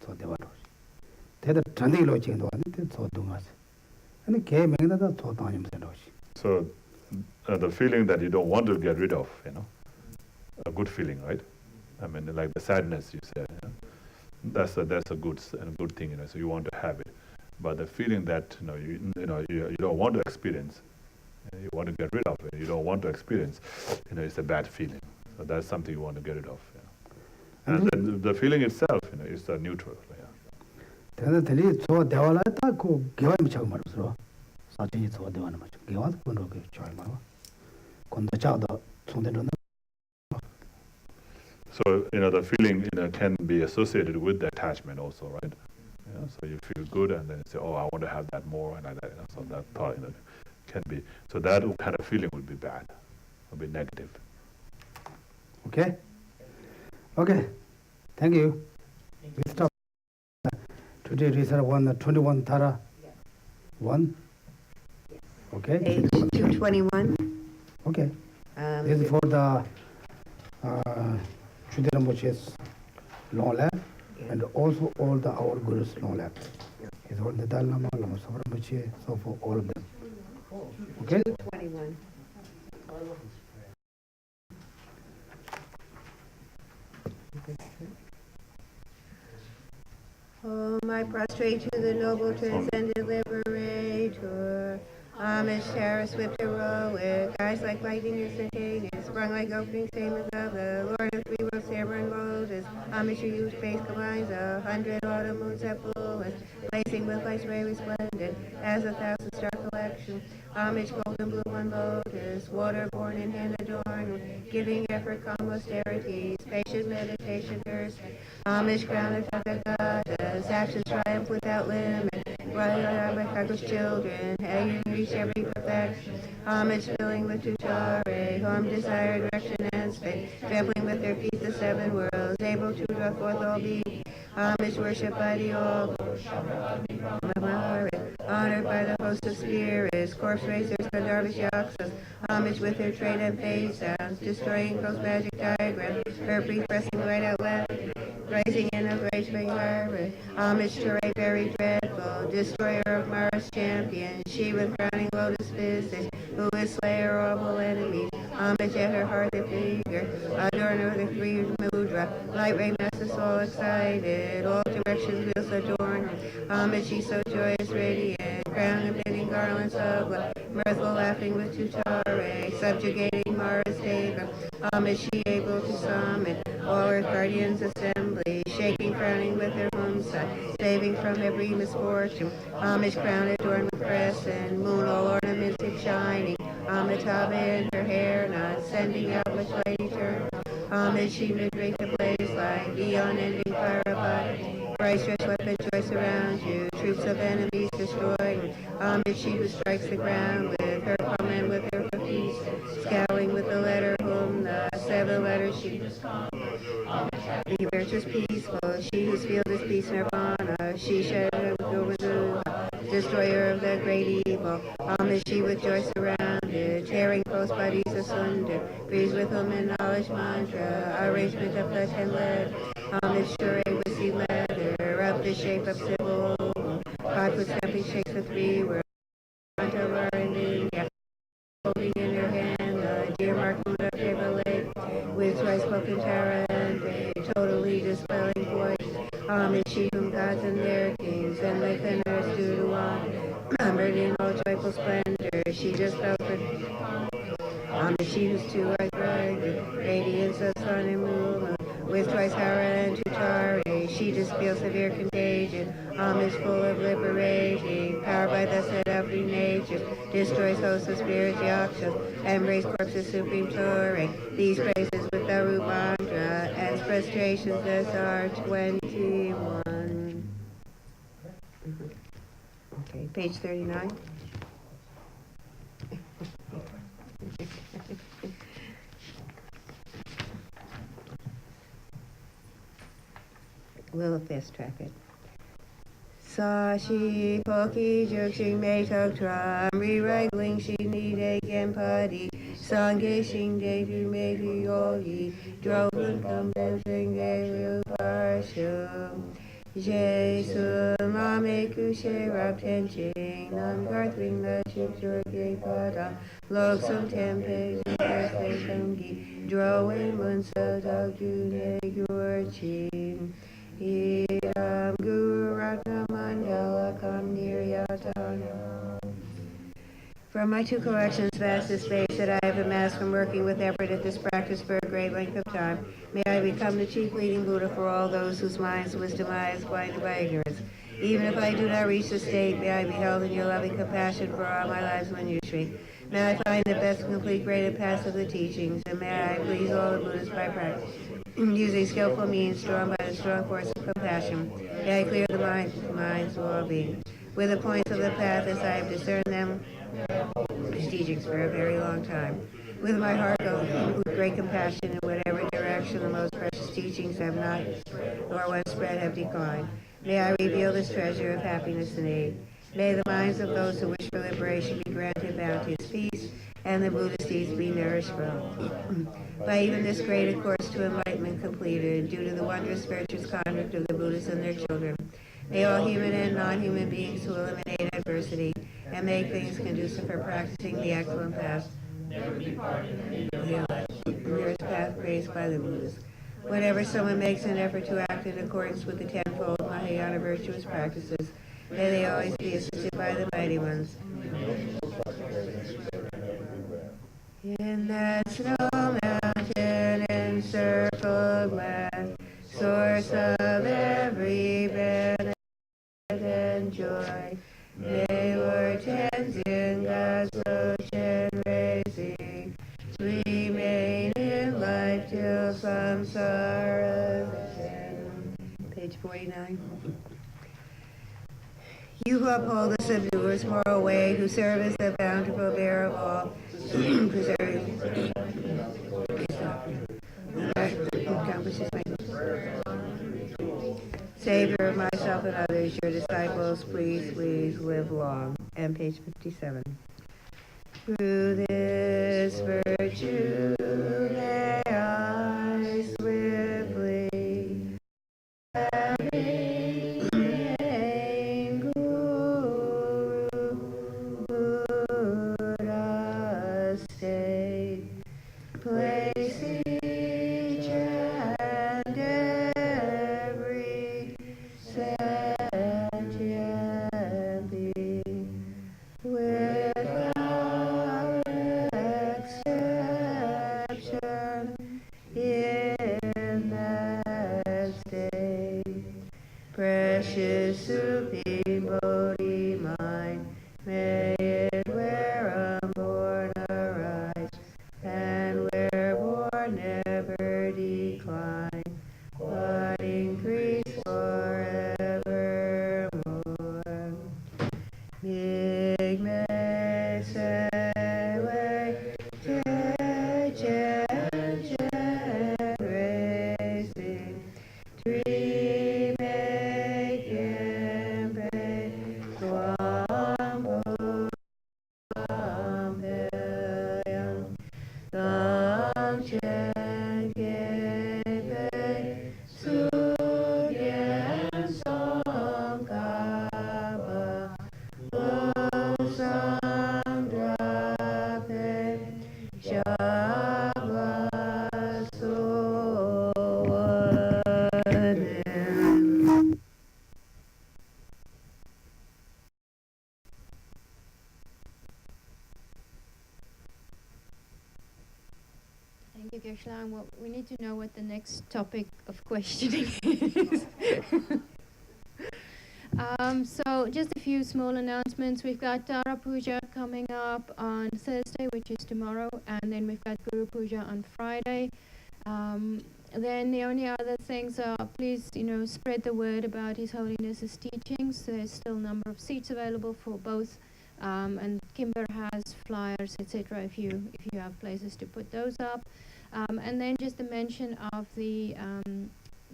So they were. They the Tandy lodging the so doing us. And it came in the thought on him. So, the feeling that you don't want to get rid of, a good feeling, right? I mean, like the sadness you said, that's a good thing, so you want to have it. But the feeling that you don't want to experience, you want to get rid of it, you don't want to experience, it's a bad feeling. So that's something you want to get rid of. And then the feeling itself, is neutral. Then the lead so they all let that go give him chagmar. Such is what they want much. Give us one of the child. So, the feeling, can be associated with the attachment also, right? So you feel good and then you say, oh, I want to have that more and like that. So that thought, can be. So that kind of feeling would be bad, would be negative. Okay? Okay. Thank you. We stop. Today reserve 21 Tara 1. Okay? Page 221. Okay. This is for the Shuddharambuch's long lab and also all the our gurus long lab. It's all the Dalai Lama, Lama Sabrambuchi, so for all of them. Okay? 221. Oh, I prostrate to the noble transcendent liberator. Homage, terror, swift, heroic, eyes like lightning instantaneous, sprung like opening statements of the Lord of three worlds, terror and lotus. Homage to you, space combines 100 autumn moons at fullest, blazing with lights very resplendent, as 1,000-star collection. Homage, golden blue one lotus, water-born and hand adorned, giving effort, calm austerities, patient meditation, thirst. Homage, crown of Tathagata's, actions triumph without limit. Right, my Kaku's children, how you reach every perfection. Homage filling with tutare, home desire, direction and space, trampling with their feet the seven worlds, able to draw forth all being. Homage worship by the all. Honored by the host of spirits, corpse raisers, Gandharvas, Yakshas. Homage with their trade and phase sounds, destroying Crow's magic diagram, her breath pressing right out loud. Rising in a great big harvest, homage to a very dreadful, destroyer of Mara's champion, she with crowning lotus physics, who is slayer of all enemies, homage at her heart the figure, adorner of the three mudra, light ray masses all excited, all directions wheels adorned, homage she so joyous, radiant, crown emitting garlands of love, mirthful laughing with tutare, subjugating Mara's dagger, homage she able to summon, all earth guardians assembly, shaking, crowning with their homeside, saving from every misfortune. Homage crown adorned with crescent, moon all ornamented shining. Amitabha in her hair, not sending out much light eternal. Homage she mid-rate the blaze like eon-ending fire abide. Bright stretch weapon joy surrounds you, troops of enemies destroying. Homage she who strikes the ground with her comment with her cookies, scowling with the letter whom the seven letters she the earth is peaceful, she whose field is peace nirvana, she shed destroyer of the great evil. Homage she with joy surrounded, tearing close bodies asunder, breathes with whom in knowledge mantra, arrangement of flesh and lead. Homage to a whiskey leather, of the shape of civil, 5 foot stamping shakes the three worlds, front of her in India, holding in her hand the dear mark moon of Lake, with twice spoken terror and a totally dispelling voice. Homage she whom gods and their kings and listeners do to one, numbered in all joyful splendor, she just felt her. Homage she whose two eyes bright, radiance of sun and moon, with twice Hara and Tutare, she dispels severe contagion. Homage full of liberating, powered by the set of free nature, destroys hosts of spirits, yakshas, and raise corpses supreme soaring. These praises with the Rubandra, as frustrations as are 21. Okay, page 39. We'll fast track it. Sashi Poki Jokshin Mei Tok Tram Rewriting Shi Ni De Gen Padi Sange Shing De Tu Me Tu Yogi Drogun Kum De Shing De Ru Parshum Je Mame Kushe Rab Ten Ching Nam Garthring La Chip Jorge Pada Lok Sum Tempe Jukaspe Kungi Drawing Munso Dog June Gurchin Iram Guru Ratna Mandala Kam Niryatana. From my two collections, vast is space that I have amassed from working with effort at this practice for a great length of time, may I become the chief leading Buddha for all those whose minds wisdom is blinded by ignorance. Even if I do not reach the state, may I be held in your loving compassion for all my lives Manjushri. May I find the best complete graded paths of the teachings, and may I please all the Buddhas by practice. Using skillful means drawn by the strong force of compassion, may I clear the minds of all beings. With the points of the path as I have discerned them, teachings for a very long time. With my heart going with great compassion in whatever direction the most precious teachings have not, nor when spread have declined. May I reveal this treasure of happiness and aid. May the minds of those who wish for liberation be granted bounteous peace, and the Buddhist deeds be nourished from. By even this great course to enlightenment completed, due to the wondrous virtuous conduct of the Buddhists and their children, may all human and non-human beings who eliminate adversity and make things conducive for practicing the excellent path, the nearest path praised by the Buddhists. Whenever someone makes an effort to act in accordance with the tenfold Mahayana virtuous practices, may they always be assisted by the mighty ones. In that snow mountain encircled land, source of every benefit and joy, may Lord Tenzin Gaso Chen Racing remain in life till samsara. Page 49. You who uphold the subduer's moral way, who serve as the bountiful bearer of all, preserving accomplishes my Savior of myself and others, your disciples, please live long. And page 57. Through this virtue may I swiftly attain Guru Buddha state, place each and every sentient being without exception in that state. Precious supreme Bodhi mind, may it where unborn arise, and where born never decline, but increase forevermore. Igme sewe techen racing, tree making pay, Pampelyon, Dong Chen Pei, Sugyen Song Kaba, Lo Sang Drape, Shabla Sowanen. Thank you, Geshe. Well, we need to know what the next topic of questioning is. So just a few small announcements. We've got Tara Puja coming up on Thursday, which is tomorrow, and then we've got Guru Puja on Friday. Then the only other things are, please, spread the word about His Holiness's teachings. There's still a number of seats available for both, and Kimber has flyers, etc. If you have places to put those up. And then just a mention of the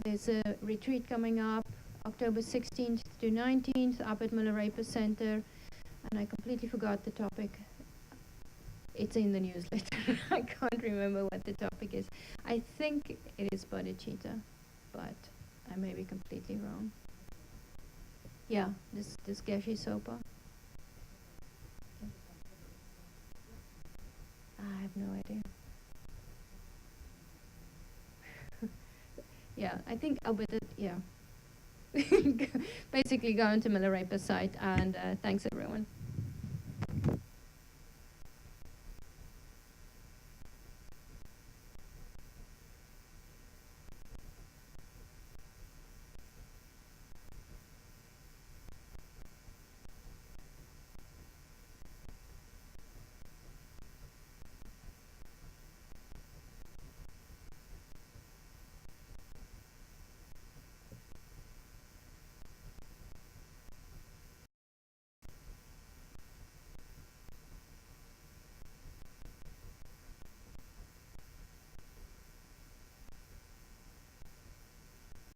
there's a retreat coming up October 16th to 19th up at Milarepa Center, and I completely forgot the topic. It's in the newsletter. I can't remember what the topic is. I think it is bodhicitta, but I may be completely wrong. Yeah, this Geshe Sopa. I have no idea. Yeah, I think I'll bet it, yeah. Basically go onto Milarepa site, and thanks everyone.